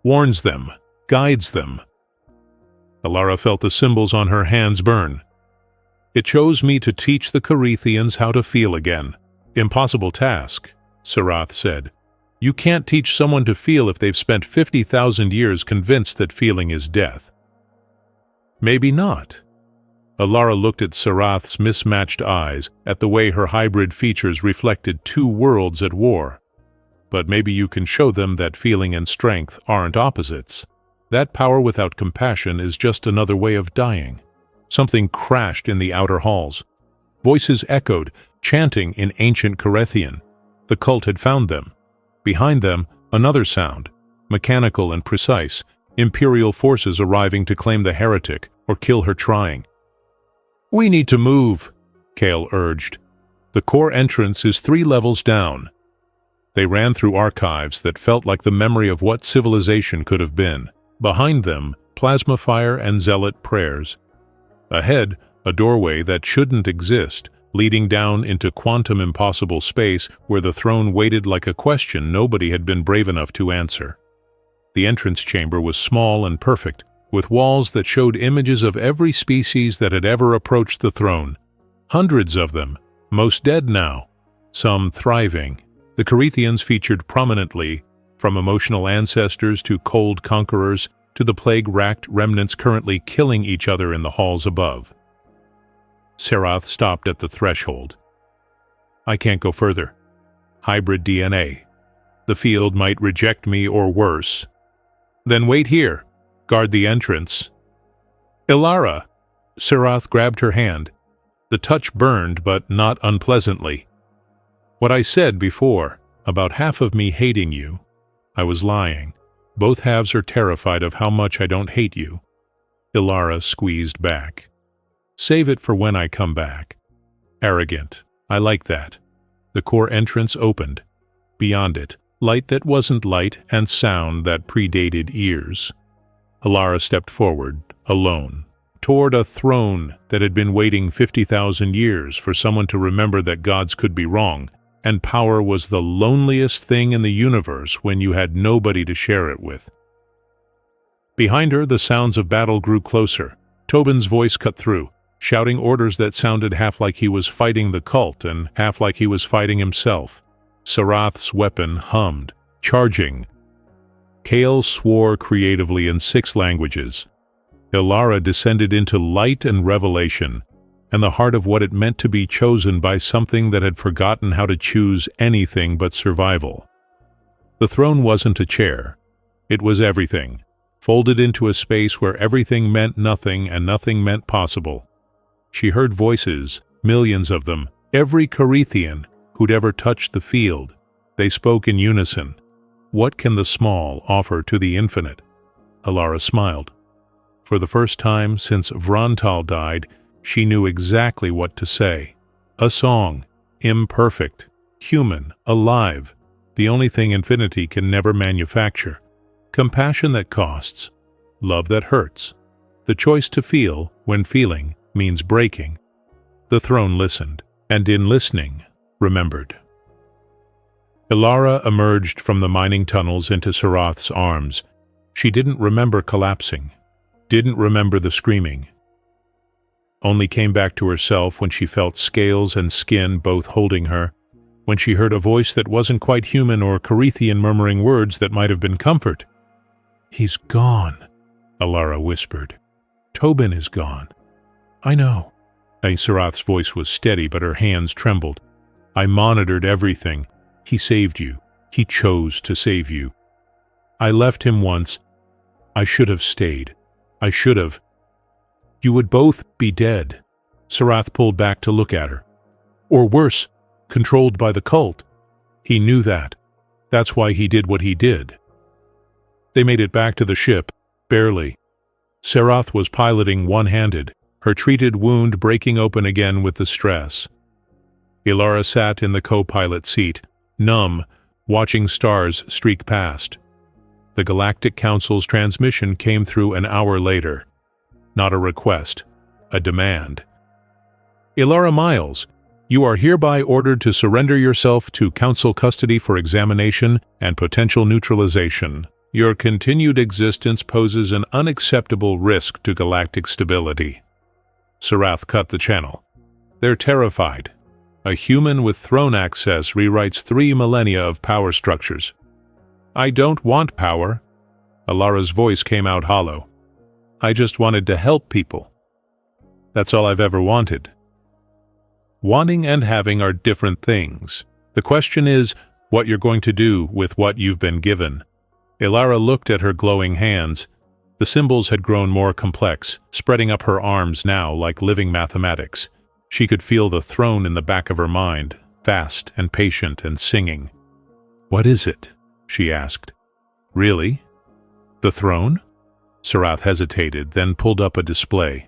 [SPEAKER 1] warns them, guides them. Alara felt the symbols on her hands burn. It chose me to teach the Corethians how to feel again. Impossible task, Sarath said. You can't teach someone to feel if they've spent 50,000 years convinced that feeling is death. Maybe not. Alara looked at Sarath's mismatched eyes, at the way her hybrid features reflected two worlds at war. But maybe you can show them that feeling and strength aren't opposites. That power without compassion is just another way of dying. Something crashed in the outer halls. Voices echoed, chanting in ancient Corethian. The cult had found them. Behind them, another sound, mechanical and precise, Imperial forces arriving to claim the heretic or kill her trying. "We need to move," Kale urged. "The core entrance is 3 levels down." They ran through archives that felt like the memory of what civilization could have been. Behind them, plasma fire and zealot prayers. Ahead, a doorway that shouldn't exist, leading down into quantum impossible space where the throne waited like a question nobody had been brave enough to answer. The entrance chamber was small and perfect, with walls that showed images of every species that had ever approached the throne. Hundreds of them, most dead now, some thriving. The Corethians featured prominently, from emotional ancestors to cold conquerors to the plague-racked remnants currently killing each other in the halls above. Sarath stopped at the threshold. "I can't go further. Hybrid DNA. The field might reject me or worse." "Then wait here. Guard the entrance." "Ilara!" Sarath grabbed her hand. The touch burned, but not unpleasantly. "What I said before, about half of me hating you, I was lying. Both halves are terrified of how much I don't hate you." Ilara squeezed back. "Save it for when I come back." Arrogant. I like that. The core entrance opened. Beyond it, light that wasn't light and sound that predated ears. Alara stepped forward, alone, toward a throne that had been waiting 50,000 years for someone to remember that gods could be wrong, and power was the loneliest thing in the universe when you had nobody to share it with. Behind her, the sounds of battle grew closer. Tobin's voice cut through, shouting orders that sounded half like he was fighting the cult and half like he was fighting himself. Sarath's weapon hummed, charging. Kale swore creatively in 6 languages. Ilara descended into light and revelation, and the heart of what it meant to be chosen by something that had forgotten how to choose anything but survival. The throne wasn't a chair. It was everything, folded into a space where everything meant nothing and nothing meant possible. She heard voices, millions of them, every Corethian who'd ever touched the field. They spoke in unison. What can the small offer to the infinite? Alara smiled. For the first time since Vrontal died, she knew exactly what to say. A song, imperfect, human, alive, the only thing infinity can never manufacture. Compassion that costs, love that hurts. The choice to feel, when feeling, means breaking. The throne listened, and in listening, remembered. Ilara emerged from the mining tunnels into Sarath's arms. She didn't remember collapsing, didn't remember the screaming. Only came back to herself when she felt scales and skin both holding her, when she heard a voice that wasn't quite human or Corethian murmuring words that might have been comfort. "He's gone," Alara whispered. "Tobin is gone." "I know." Sarath's voice was steady, but her hands trembled. "I monitored everything. He saved you. He chose to save you. I left him once. I should have stayed. I should have. You would both be dead." Sarath pulled back to look at her. "Or worse, controlled by the cult." He knew that. That's why he did what he did. They made it back to the ship, barely. Sarath was piloting one-handed, her treated wound breaking open again with the stress. Ilara sat in the co-pilot seat, numb, watching stars streak past. The Galactic Council's transmission came through an hour later. not a request, a demand. Ilara Miles, you are hereby ordered to surrender yourself to Council custody for examination and potential neutralization. Your continued existence poses an unacceptable risk to galactic stability. Sarath cut the channel. They're terrified. A human with throne access rewrites 3 millennia of power structures. I don't want power. Ilara's voice came out hollow. I just wanted to help people. That's all I've ever wanted. Wanting and having are different things. The question is what you're going to do with what you've been given. Ilara looked at her glowing hands. The symbols had grown more complex, spreading up her arms now like living mathematics. She could feel the throne in the back of her mind, fast and patient and singing. What is it? She asked. Really? The throne? Sarath hesitated, then pulled up a display.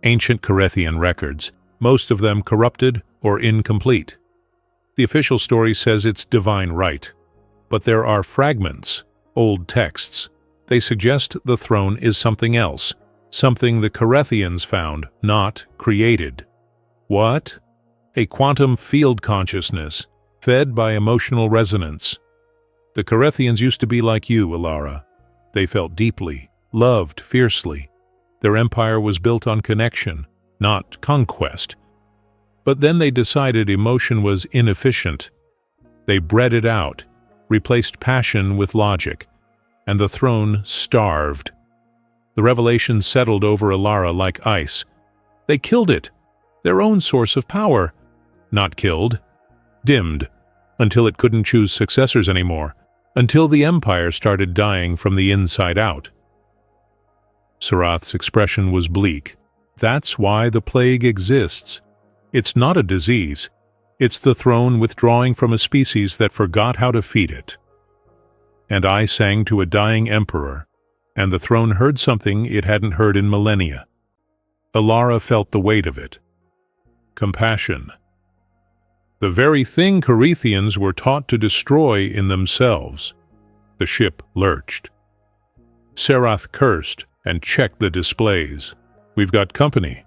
[SPEAKER 1] Ancient Carethian records, most of them corrupted or incomplete. The official story says it's divine right, but there are fragments, old texts. They suggest the throne is something else, something the Carethians found, not created. What? A quantum field consciousness, fed by emotional resonance. The Carethians used to be like you, Ilara. They felt deeply, loved fiercely. Their empire was built on connection, not conquest. But then they decided emotion was inefficient. They bred it out, replaced passion with logic, and the throne starved. The revelation settled over Ilara like ice. They killed it, their own source of power. Not killed, dimmed, until it couldn't choose successors anymore, until the empire started dying from the inside out. Sarath's expression was bleak. That's why the plague exists. It's not a disease. It's the throne withdrawing from a species that forgot how to feed it. And I sang to a dying emperor, and the throne heard something it hadn't heard in millennia. Ilara felt the weight of it. Compassion. The very thing Carethians were taught to destroy in themselves. The ship lurched. Sarath cursed and checked the displays. We've got company.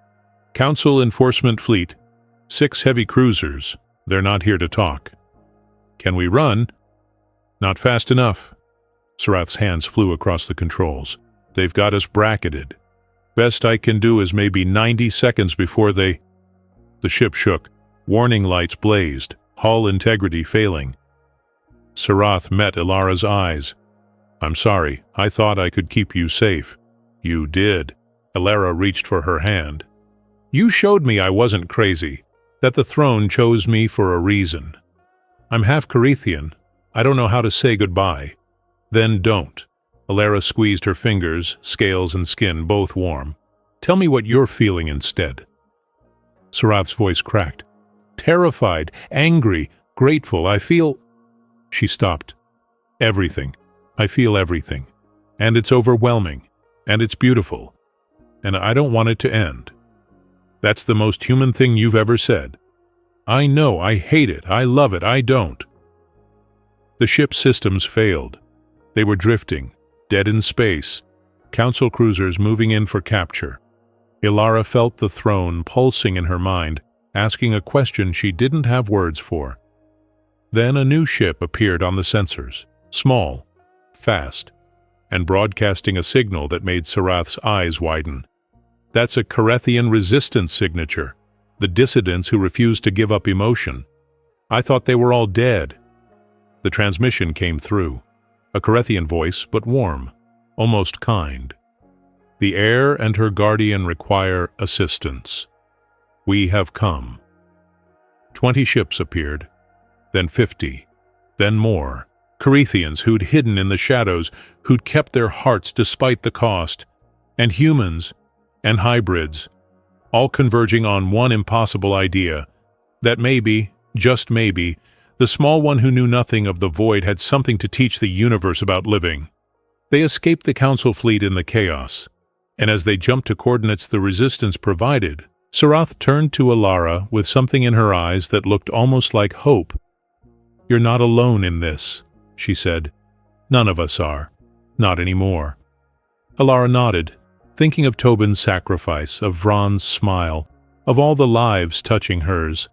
[SPEAKER 1] Council Enforcement Fleet. 6 heavy cruisers. They're not here to talk. Can we run? Not fast enough. Sarath's hands flew across the controls. They've got us bracketed. Best I can do is maybe 90 seconds before they... The ship shook. Warning lights blazed, hull integrity failing. Sarath met Ilara's eyes. I'm sorry, I thought I could keep you safe. You did. Ilara reached for her hand. You showed me I wasn't crazy, that the throne chose me for a reason. I'm half Carethian. I don't know how to say goodbye. Then don't. Ilara squeezed her fingers, scales and skin both warm. Tell me what you're feeling instead. Sarath's voice cracked. Terrified, angry, grateful, I feel... She stopped. Everything. I feel everything. And it's overwhelming. And it's beautiful. And I don't want it to end. That's the most human thing you've ever said. I know, I hate it, I love it, I don't. The ship's systems failed. They were drifting, dead in space, Council cruisers moving in for capture. Ilara felt the throne pulsing in her mind, asking a question she didn't have words for. Then a new ship appeared on the sensors, small, fast, and broadcasting a signal that made Sarath's eyes widen. That's a Carethian resistance signature, the dissidents who refused to give up emotion. I thought they were all dead. The transmission came through, a Carethian voice, but warm, almost kind. The heir and her guardian require assistance. We have come. 20 ships appeared, then 50, then more. Carethians who'd hidden in the shadows, who'd kept their hearts despite the cost, and humans, and hybrids, all converging on one impossible idea, that maybe, just maybe, the small one who knew nothing of the void had something to teach the universe about living. They escaped the Council fleet in the chaos, and as they jumped to coordinates the Resistance provided, Sarath turned to Ilara with something in her eyes that looked almost like hope. You're not alone in this, she said. None of us are. Not anymore. Ilara nodded. thinking of Tobin's sacrifice, of Vron's smile, of all the lives touching hers.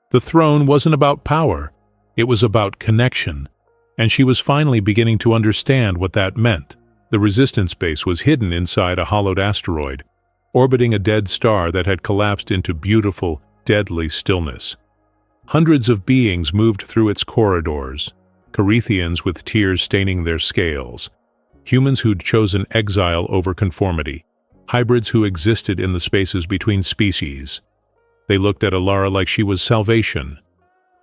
[SPEAKER 1] The throne wasn't about power, it was about connection, and she was finally beginning to understand what that meant. The resistance base was hidden inside a hollowed asteroid, orbiting a dead star that had collapsed into beautiful, deadly stillness. Hundreds of beings moved through its corridors, Carithians with tears staining their scales, humans who'd chosen exile over conformity, hybrids who existed in the spaces between species. They looked at Alara like she was salvation.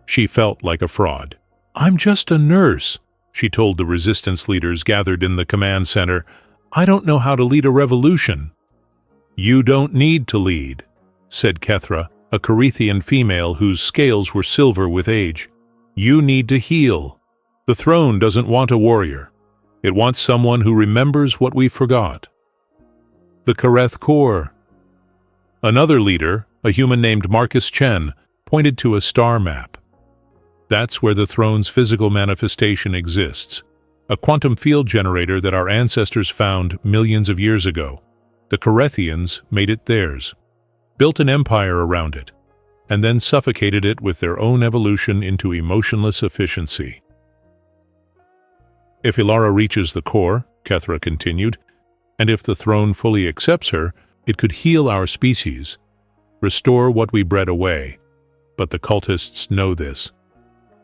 [SPEAKER 1] She felt like a fraud. "I'm just a nurse," she told the resistance leaders gathered in the command center. "I don't know how to lead a revolution." "You don't need to lead," said Kethra, a Carithian female whose scales were silver with age. "You need to heal. The throne doesn't want a warrior. It wants someone who remembers what we forgot." The Kareth core. Another leader, a human named Marcus Chen, pointed to a star map. "That's where the throne's physical manifestation exists, a quantum field generator that our ancestors found millions of years ago. The Carethians made it theirs, built an empire around it, and then suffocated it with their own evolution into emotionless efficiency." "If Alara reaches the core," Kethra continued, "and if the throne fully accepts her, it could heal our species, restore what we bred away. But the cultists know this.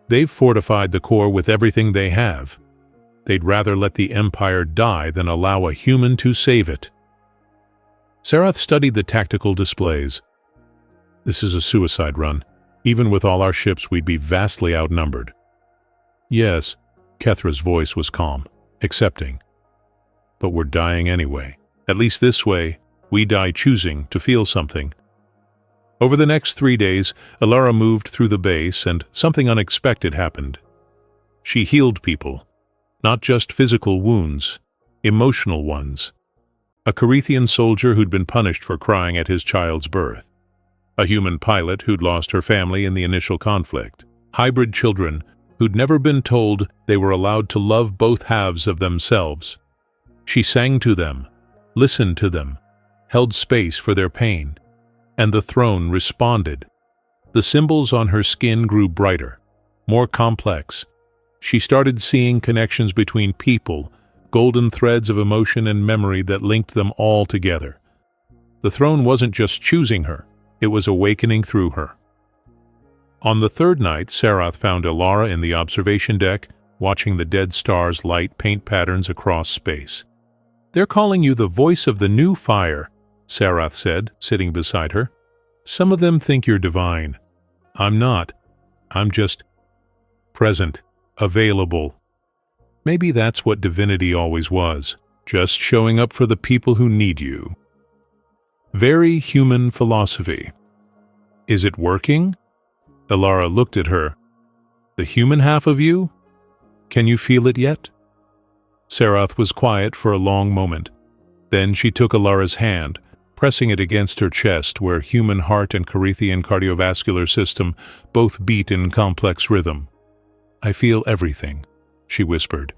[SPEAKER 1] They've fortified the core with everything they have. They'd rather let the empire die than allow a human to save it." Sarath studied the tactical displays. "This is a suicide run. Even with all our ships, we'd be vastly outnumbered." "Yes," Kethra's voice was calm, accepting. "But we're dying anyway. At least this way, we die choosing to feel something." Over the next 3 days, Alara moved through the base, and something unexpected happened. She healed people, not just physical wounds, emotional ones. A Carithian soldier who'd been punished for crying at his child's birth. A human pilot who'd lost her family in the initial conflict. Hybrid children who'd never been told they were allowed to love both halves of themselves. She sang to them, listened to them, held space for their pain. And the throne responded. The symbols on her skin grew brighter, more complex. She started seeing connections between people, golden threads of emotion and memory that linked them all together. The throne wasn't just choosing her, it was awakening through her. On the third night, Sarath found Alara in the observation deck, watching the dead stars light paint patterns across space. "They're calling you the voice of the new fire," Sarath said, sitting beside her. "Some of them think you're divine. I'm not. I'm just present, available. Maybe that's what divinity always was, just showing up for the people who need you." Very human philosophy. "Is it working?" Alara looked at her. "The human half of you? Can you feel it yet?" Sarath was quiet for a long moment. Then she took Alara's hand, pressing it against her chest where human heart and Carithian cardiovascular system both beat in complex rhythm. "I feel everything," she whispered.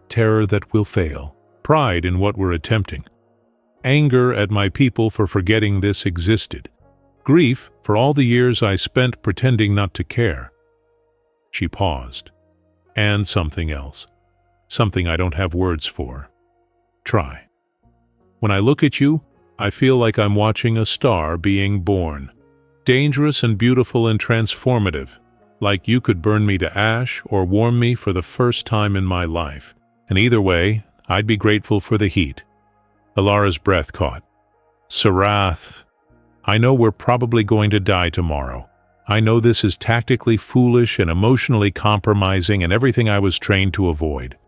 [SPEAKER 1] "Terror that will fail, pride in what we're attempting, anger at my people for forgetting this existed, grief for all the years I spent pretending not to care." She paused. "And something else, something I don't have words for. Try. When I look at you, I feel like I'm watching a star being born. Dangerous and beautiful and transformative, like you could burn me to ash or warm me for the first time in my life. And either way, I'd be grateful for the heat." Alara's breath caught. "Sarath, I know we're probably going to die tomorrow. I know this is tactically foolish and emotionally compromising and everything I was trained to avoid."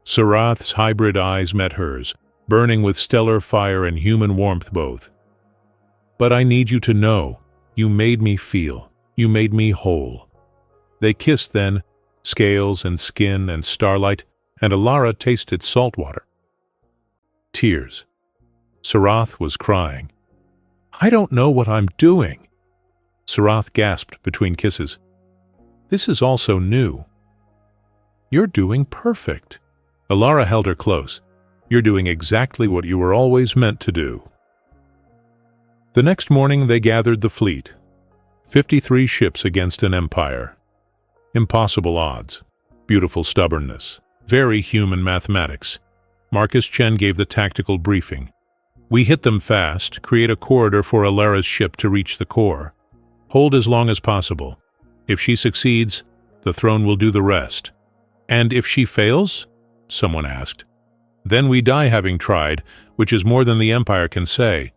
[SPEAKER 1] Sarath's hybrid eyes met hers, burning with stellar fire and human warmth both. "But I need you to know, you made me feel, you made me whole." They kissed then, scales and skin and starlight, and Alara tasted salt water. Tears. Sarath was crying. "I don't know what I'm doing." Sarath gasped between kisses. "This is all so new." "You're doing perfect." Alara held her close. You're doing exactly what you were always meant to do." The next morning they gathered the fleet. 53 ships against an empire. Impossible odds. Beautiful stubbornness. Very human mathematics. Marcus Chen gave the tactical briefing. "We hit them fast, create a corridor for Alara's ship to reach the core. Hold as long as possible. If she succeeds, the throne will do the rest." "And if she fails?" someone asked. "Then we die having tried, which is more than the Empire can say."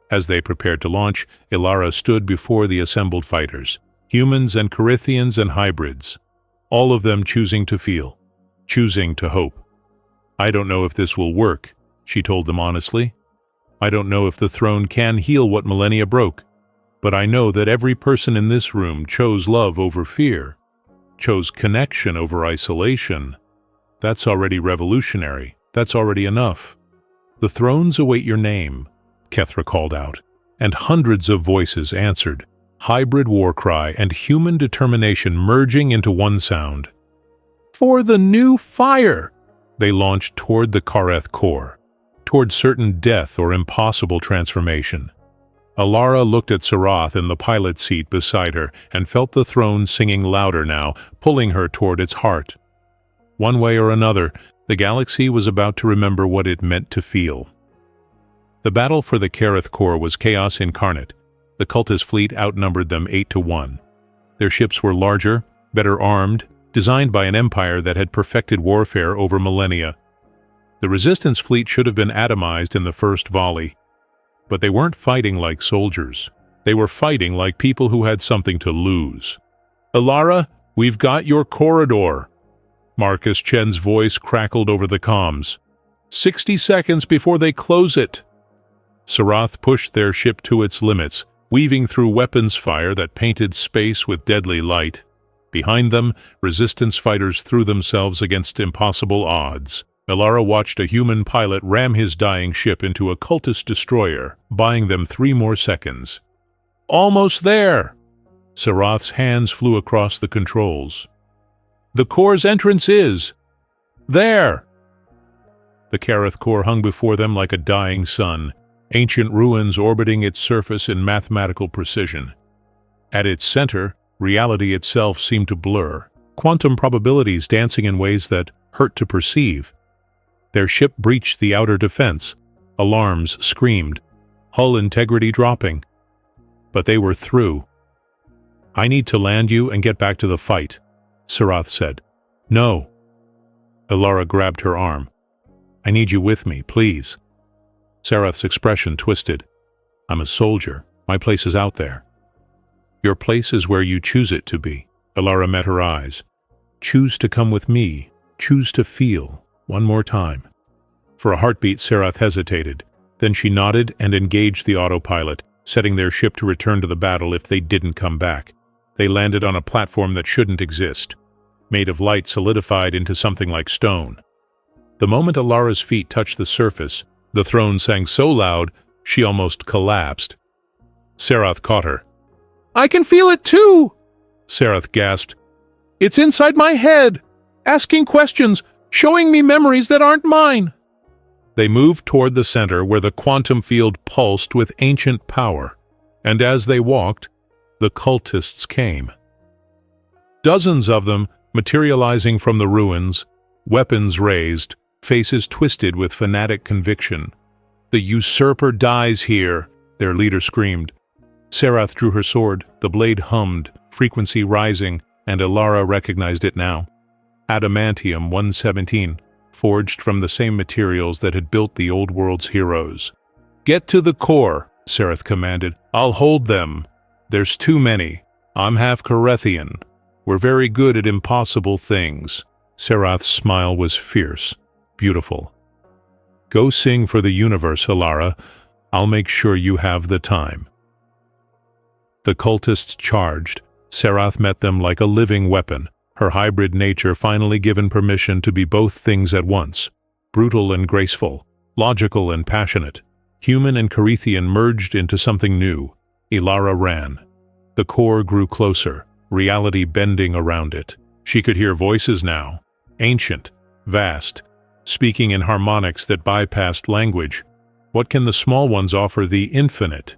[SPEAKER 1] As they prepared to launch, Alara stood before the assembled fighters, humans and Carithians and hybrids, all of them choosing to feel, choosing to hope. "I don't know if this will work," she told them honestly. "I don't know if the throne can heal what millennia broke, but I know that every person in this room chose love over fear, chose connection over isolation. That's already revolutionary. That's already enough. The thrones await your name," Kethra called out, and hundreds of voices answered, hybrid war cry and human determination merging into one sound. "For the new fire!" They launched toward the Kareth core, toward certain death or impossible transformation. Alara looked at Sarath in the pilot seat beside her and felt the throne singing louder now, pulling her toward its heart. One way or another, the galaxy was about to remember what it meant to feel. The battle for the Kareth core was chaos incarnate. The cultist fleet outnumbered them 8-1. Their ships were larger, better armed, designed by an empire that had perfected warfare over millennia. The resistance fleet should have been atomized in the first volley. But they weren't fighting like soldiers. They were fighting like people who had something to lose. "Alara, we've got your corridor." Marcus Chen's voice crackled over the comms. 60 seconds before they close it." Sarath pushed their ship to its limits, weaving through weapons fire that painted space with deadly light. Behind them, resistance fighters threw themselves against impossible odds. Alara watched a human pilot ram his dying ship into a cultist destroyer, buying them 3 more seconds. "Almost there!" Sarath's hands flew across the controls. "The core's entrance is there!" The Kareth core hung before them like a dying sun, ancient ruins orbiting its surface in mathematical precision. At its center, reality itself seemed to blur, quantum probabilities dancing in ways that hurt to perceive. Their ship breached the outer defense. Alarms screamed, hull integrity dropping. But they were through. "I need to land you and get back to the fight," Sarath said. "No." Alara grabbed her arm. "I need you with me, please." Sarath's expression twisted. "I'm a soldier. My place is out there." "Your place is where you choose it to be." Alara met her eyes. "Choose to come with me. Choose to feel. One more time." For a heartbeat, Sarath hesitated. Then she nodded and engaged the autopilot, setting their ship to return to the battle if they didn't come back. They landed on a platform that shouldn't exist, made of light solidified into something like stone. The moment Alara's feet touched the surface, the throne sang so loud she almost collapsed. Sarath caught her. "I can feel it too!" Sarath gasped. "It's inside my head, asking questions, showing me memories that aren't mine." They moved toward the center where the quantum field pulsed with ancient power, and as they walked, the cultists came. Dozens of them materializing from the ruins, weapons raised, faces twisted with fanatic conviction. "The usurper dies here," their leader screamed. Sarath drew her sword, the blade hummed, frequency rising, and Alara recognized it now. Adamantium 117, forged from the same materials that had built the old world's heroes. "Get to the core," Sarath commanded. "I'll hold them. There's too many. I'm half Carethian. We're very good at impossible things." Sarath's smile was fierce, beautiful. "Go sing for the universe, Alara. I'll make sure you have the time." The cultists charged. Sarath met them like a living weapon, her hybrid nature finally given permission to be both things at once, brutal and graceful, logical and passionate. Human and Carithian merged into something new. Alara ran. The core grew closer, reality bending around it. She could hear voices now, ancient, vast, speaking in harmonics that bypassed language. What can the small ones offer the infinite?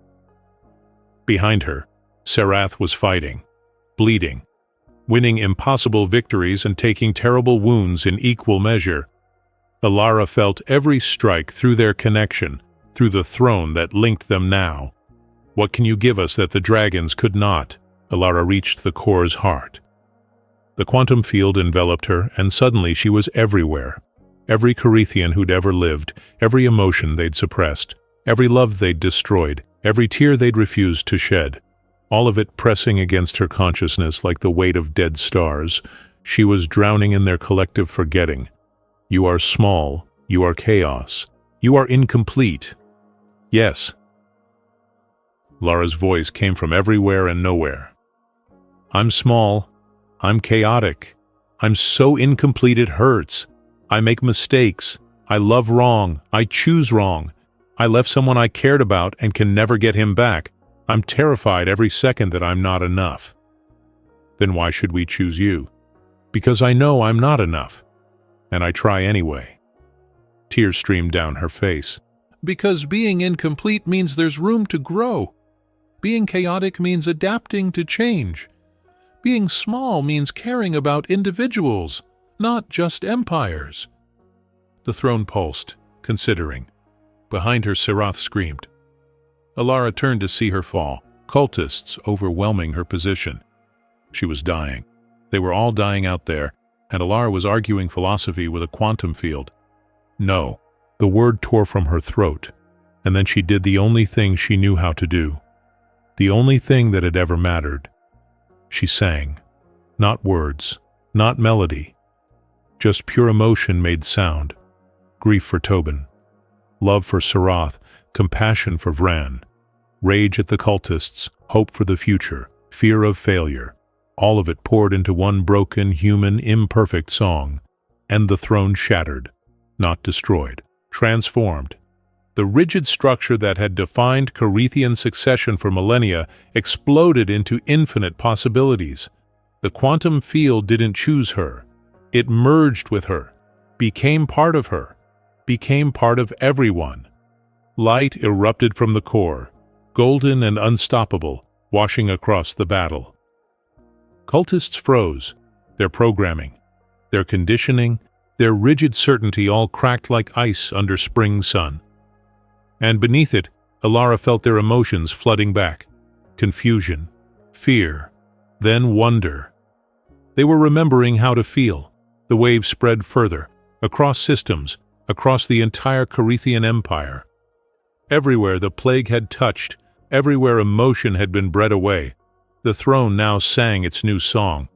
[SPEAKER 1] Behind her, Serath was fighting, bleeding, winning impossible victories and taking terrible wounds in equal measure. Alara felt every strike through their connection, through the throne that linked them now. What can you give us that the dragons could not? Alara reached the core's heart. The quantum field enveloped her, and suddenly she was everywhere. Every Corethian who'd ever lived, every emotion they'd suppressed, every love they'd destroyed, every tear they'd refused to shed, all of it pressing against her consciousness like the weight of dead stars. She was drowning in their collective forgetting. You are small, you are chaos, you are incomplete. Yes. Lara's voice came from everywhere and nowhere. I'm small, I'm chaotic, I'm so incomplete it hurts. I make mistakes, I love wrong, I choose wrong. I left someone I cared about and can never get him back. I'm terrified every second that I'm not enough. Then why should we choose you? Because I know I'm not enough. And I try anyway. Tears streamed down her face. Because being incomplete means there's room to grow. Being chaotic means adapting to change. Being small means caring about individuals, not just empires. The throne pulsed, considering. Behind her, Serath screamed. Alara turned to see her fall, cultists overwhelming her position. She was dying. They were all dying out there, and Alara was arguing philosophy with a quantum field. No, the word tore from her throat, and then she did the only thing she knew how to do. The only thing that had ever mattered. She sang. Not words, not melody. Just pure emotion made sound. Grief for Tobin. Love for Serath, compassion for Vran. Rage at the cultists, hope for the future, fear of failure. All of it poured into one broken, human, imperfect song. And the throne shattered. Not destroyed. Transformed. The rigid structure that had defined Corethian succession for millennia exploded into infinite possibilities. The quantum field didn't choose her. It merged with her, became part of her, became part of everyone. Light erupted from the core, golden and unstoppable, washing across the battle. Cultists froze, their programming, their conditioning, their rigid certainty all cracked like ice under spring sun. And beneath it, Alara felt their emotions flooding back. Confusion, fear, then wonder. They were remembering how to feel. The wave spread further, across systems, across the entire Corethian Empire. Everywhere the plague had touched, everywhere emotion had been bred away, the throne now sang its new song.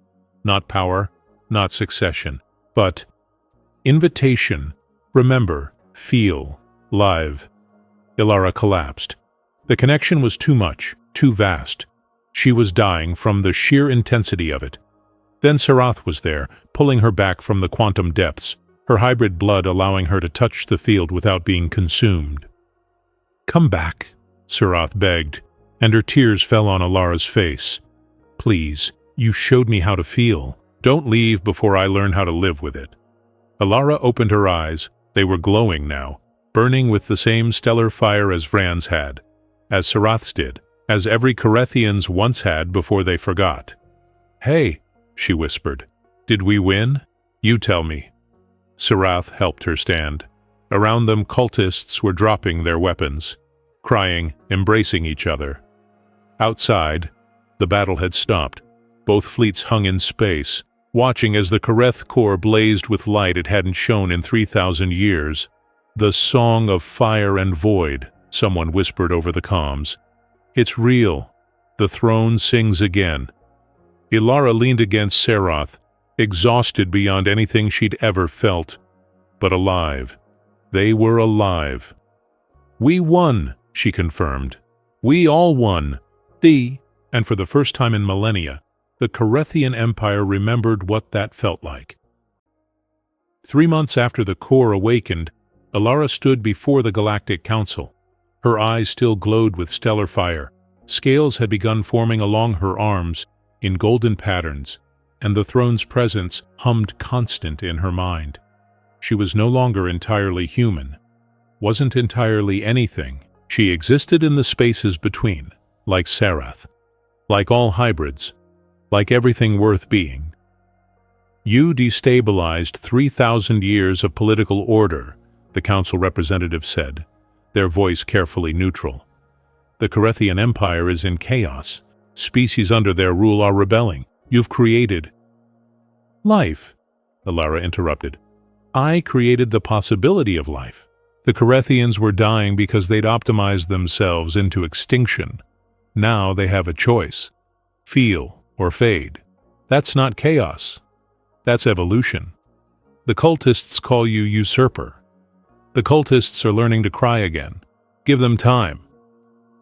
[SPEAKER 1] Not power, not succession, but invitation, remember, feel, live. Alara collapsed. The connection was too much, too vast. She was dying from the sheer intensity of it. Then Serath was there, pulling her back from the quantum depths, her hybrid blood allowing her to touch the field without being consumed. Come back, Serath begged, and her tears fell on Alara's face. Please, you showed me how to feel. Don't leave before I learn how to live with it. Alara opened her eyes. They were glowing now, burning with the same stellar fire as Vran's had, as Serath's did, as every Corethian's once had before they forgot. Hey, she whispered. Did we win? You tell me. Serath helped her stand. Around them, cultists were dropping their weapons, crying, embracing each other. Outside, the battle had stopped. Both fleets hung in space, watching as the Coreth core blazed with light it hadn't shown in 3,000 years. The song of fire and void, someone whispered over the comms. It's real. The throne sings again. Alara leaned against Serath, exhausted beyond anything she'd ever felt, but alive. They were alive. We won, she confirmed. We all won. And for the first time in millennia, the Corethian Empire remembered what that felt like. 3 months after the core awakened, Alara stood before the Galactic Council. Her eyes still glowed with stellar fire. Scales had begun forming along her arms in golden patterns, and the throne's presence hummed constant in her mind. She was no longer entirely human, wasn't entirely anything. She existed in the spaces between, like Sarath, like all hybrids, like everything worth being. You destabilized 3,000 years of political order, the council representative said, their voice carefully neutral. The Carethian Empire is in chaos. Species under their rule are rebelling. You've created life, Alara interrupted. I created the possibility of life. The Carethians were dying because they'd optimized themselves into extinction. Now they have a choice. Feel or fade. That's not chaos. That's evolution. The cultists call you usurper. The cultists are learning to cry again. Give them time.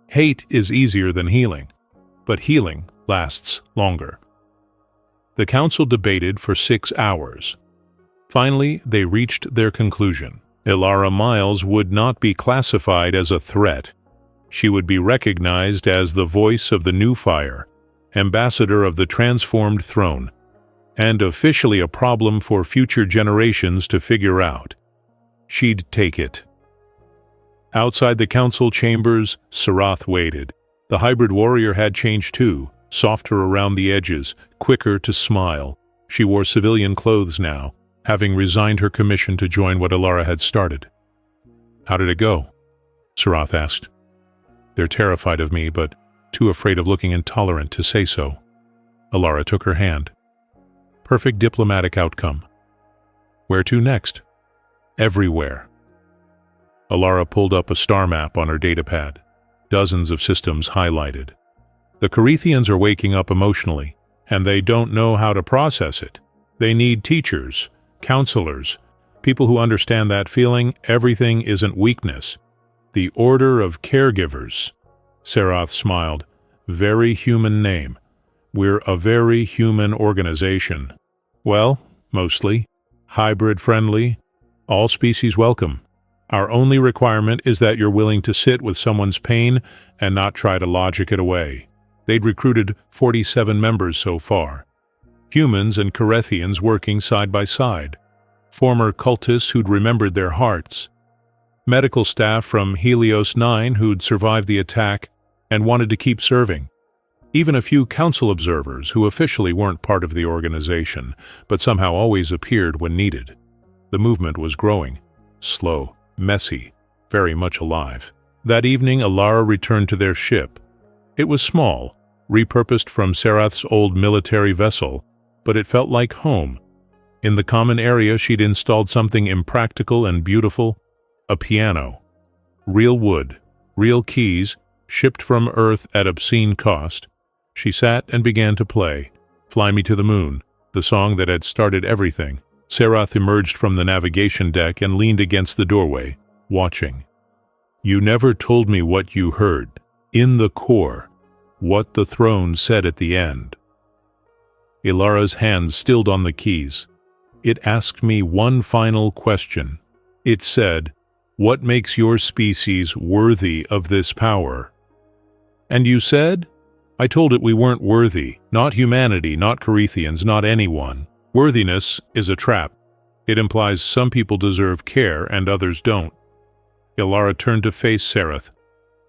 [SPEAKER 1] Hate is easier than healing, but healing lasts longer. The council debated for 6 hours. Finally, they reached their conclusion. Ilara Miles would not be classified as a threat. She would be recognized as the voice of the new fire, ambassador of the transformed throne, and officially a problem for future generations to figure out. She'd take it. Outside the council chambers, Sarath waited. The hybrid warrior had changed too, softer around the edges, quicker to smile. She wore civilian clothes now, having resigned her commission to join what Ilara had started. How did it go? Sarath asked. They're terrified of me, but too afraid of looking intolerant to say so. Ilara took her hand. Perfect diplomatic outcome. Where to next? Everywhere. Ilara pulled up a star map on her datapad. Dozens of systems highlighted. The Carethians are waking up emotionally, and they don't know how to process it. They need teachers, counselors, people who understand that feeling everything isn't weakness. The Order of Caregivers. Sarath smiled. Very human name. We're a very human organization. Well, mostly. Hybrid-friendly. All species welcome. Our only requirement is that you're willing to sit with someone's pain and not try to logic it away. They'd recruited 47 members so far. Humans and Carethians working side by side. Former cultists who'd remembered their hearts. Medical staff from Helios 9 who'd survived the attack and wanted to keep serving. Even a few council observers who officially weren't part of the organization, but somehow always appeared when needed. The movement was growing. Slow, messy, very much alive. That evening, Ilara returned to their ship. It was small, repurposed from Sarath's old military vessel, but it felt like home. In the common area, she'd installed something impractical and beautiful, a piano. Real wood, real keys, shipped from Earth at obscene cost. She sat and began to play, Fly Me to the Moon, the song that had started everything. Sarath emerged from the navigation deck and leaned against the doorway, watching. You never told me what you heard, in the core, what the throne said at the end. Ilara's hand stilled on the keys. It asked me one final question. It said, what makes your species worthy of this power? And you said? I told it we weren't worthy, not humanity, not Carethians, not anyone. Worthiness is a trap. It implies some people deserve care and others don't. Ilara turned to face Sarath.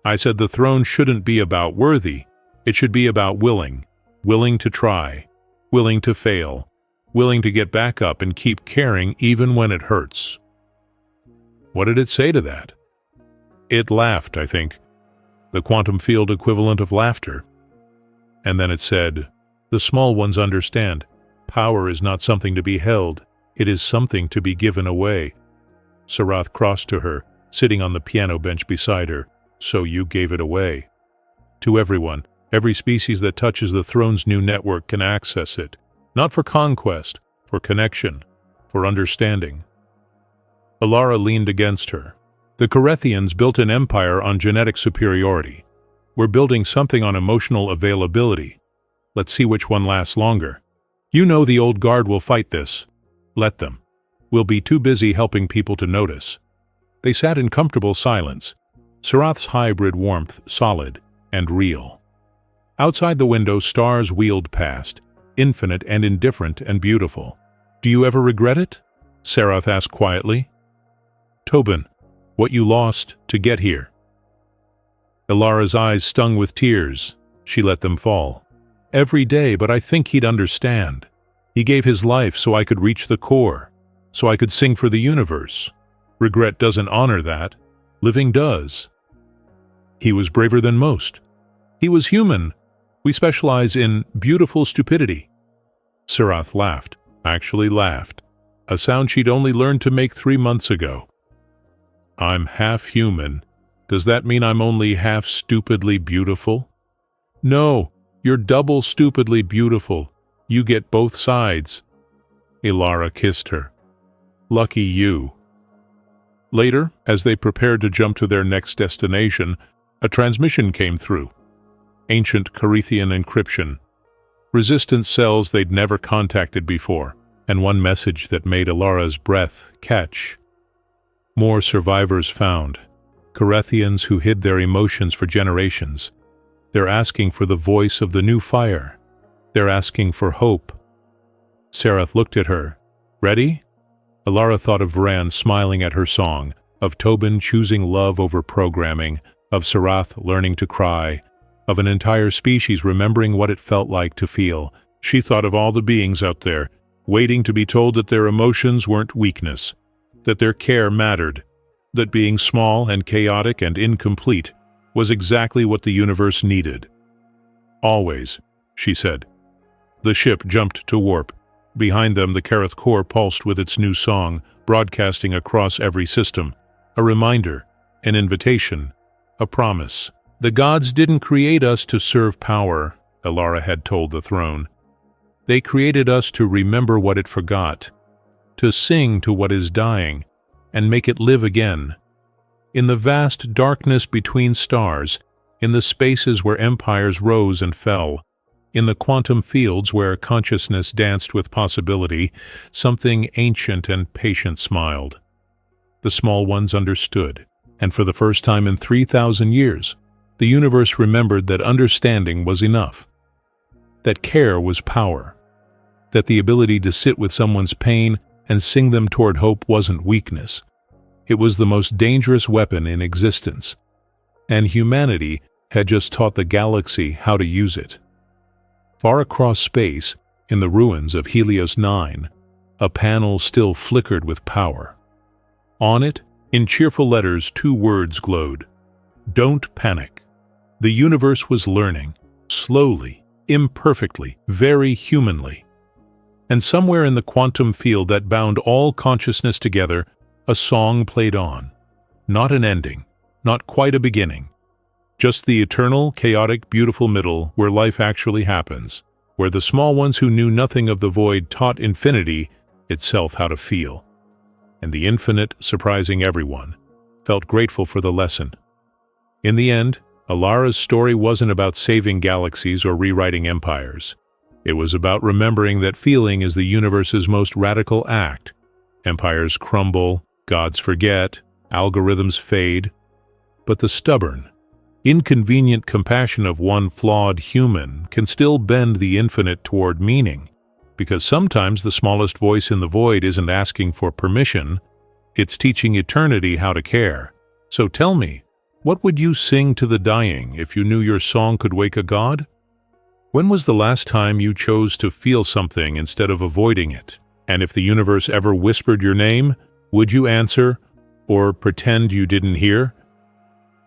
[SPEAKER 1] I said the throne shouldn't be about worthy. It should be about willing. Willing to try. Willing to fail. Willing to get back up and keep caring even when it hurts. What did it say to that? It laughed, I think. The quantum field equivalent of laughter. And then it said, the small ones understand. Power is not something to be held. It is something to be given away. Sarath crossed to her, sitting on the piano bench beside her. So you gave it away. To everyone, every species that touches the throne's new network can access it. Not for conquest, for connection, for understanding. Ilara leaned against her. The Carethians built an empire on genetic superiority. We're building something on emotional availability. Let's see which one lasts longer. You know the old guard will fight this. Let them. We'll be too busy helping people to notice. They sat in comfortable silence, Sarath's hybrid warmth solid and real. Outside the window, stars wheeled past, infinite and indifferent and beautiful. Do you ever regret it? Sarath asked quietly. Tobin, what you lost to get here. Ilara's eyes stung with tears. She let them fall. Every day, but I think he'd understand. He gave his life so I could reach the core, so I could sing for the universe. Regret doesn't honor that. Living does. He was braver than most. He was human. We specialize in beautiful stupidity. Sarath laughed, actually laughed, a sound she'd only learned to make 3 months ago. I'm half human. Does that mean I'm only half stupidly beautiful? No, you're double stupidly beautiful. You get both sides. Ilara kissed her. Lucky you. Later, as they prepared to jump to their next destination, a transmission came through. Ancient Carithian encryption. Resistance cells they'd never contacted before, and one message that made Ilara's breath catch. More survivors found. Carithians who hid their emotions for generations. They're asking for the voice of the new fire. They're asking for hope. Sarath looked at her. Ready? Ilara thought of Varan smiling at her song, of Tobin choosing love over programming, of Sarath learning to cry, of an entire species remembering what it felt like to feel. She thought of all the beings out there, waiting to be told that their emotions weren't weakness, that their care mattered, that being small and chaotic and incomplete was exactly what the universe needed. Always, she said. The ship jumped to warp. Behind them, the Kareth core pulsed with its new song, broadcasting across every system. A reminder, an invitation, a promise. The gods didn't create us to serve power, Ilara had told the throne. They created us to remember what it forgot, to sing to what is dying, and make it live again. In the vast darkness between stars, in the spaces where empires rose and fell, in the quantum fields where consciousness danced with possibility, something ancient and patient smiled. The small ones understood, and for the first time in 3,000 years, the universe remembered that understanding was enough, that care was power, that the ability to sit with someone's pain and sing them toward hope wasn't weakness. It was the most dangerous weapon in existence, and humanity had just taught the galaxy how to use it. Far across space, in the ruins of Helios 9, a panel still flickered with power. On it, in cheerful letters, 2 words glowed. Don't panic. The universe was learning, slowly, imperfectly, very humanly. And somewhere in the quantum field that bound all consciousness together, a song played on. Not an ending, not quite a beginning. Just the eternal, chaotic, beautiful middle where life actually happens, where the small ones who knew nothing of the void taught infinity itself how to feel. And the infinite, surprising everyone, felt grateful for the lesson. In the end, Ilara's story wasn't about saving galaxies or rewriting empires. It was about remembering that feeling is the universe's most radical act. Empires crumble, gods forget, algorithms fade, but the stubborn, inconvenient compassion of one flawed human can still bend the infinite toward meaning, because sometimes the smallest voice in the void isn't asking for permission, it's teaching eternity how to care. So tell me, what would you sing to the dying if you knew your song could wake a god? When was the last time you chose to feel something instead of avoiding it? And if the universe ever whispered your name, would you answer or pretend you didn't hear?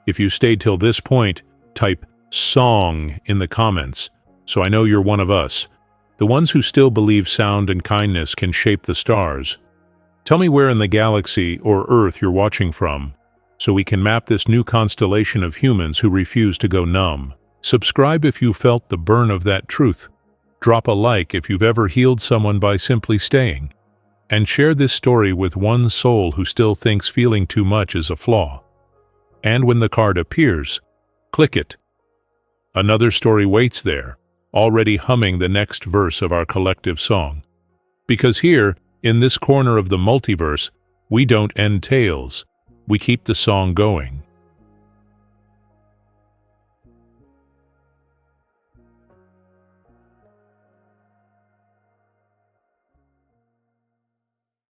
[SPEAKER 1] If you stayed till this point, type "song" in the comments, so I know you're one of us, the ones who still believe sound and kindness can shape the stars. Tell me where in the galaxy or Earth you're watching from, so we can map this new constellation of humans who refuse to go numb. Subscribe if you felt the burn of that truth. Drop a like if you've ever healed someone by simply staying. And share this story with one soul who still thinks feeling too much is a flaw. And when the card appears, click it. Another story waits there, already humming the next verse of our collective song. Because here, in this corner of the multiverse, we don't end tales. We keep the song going.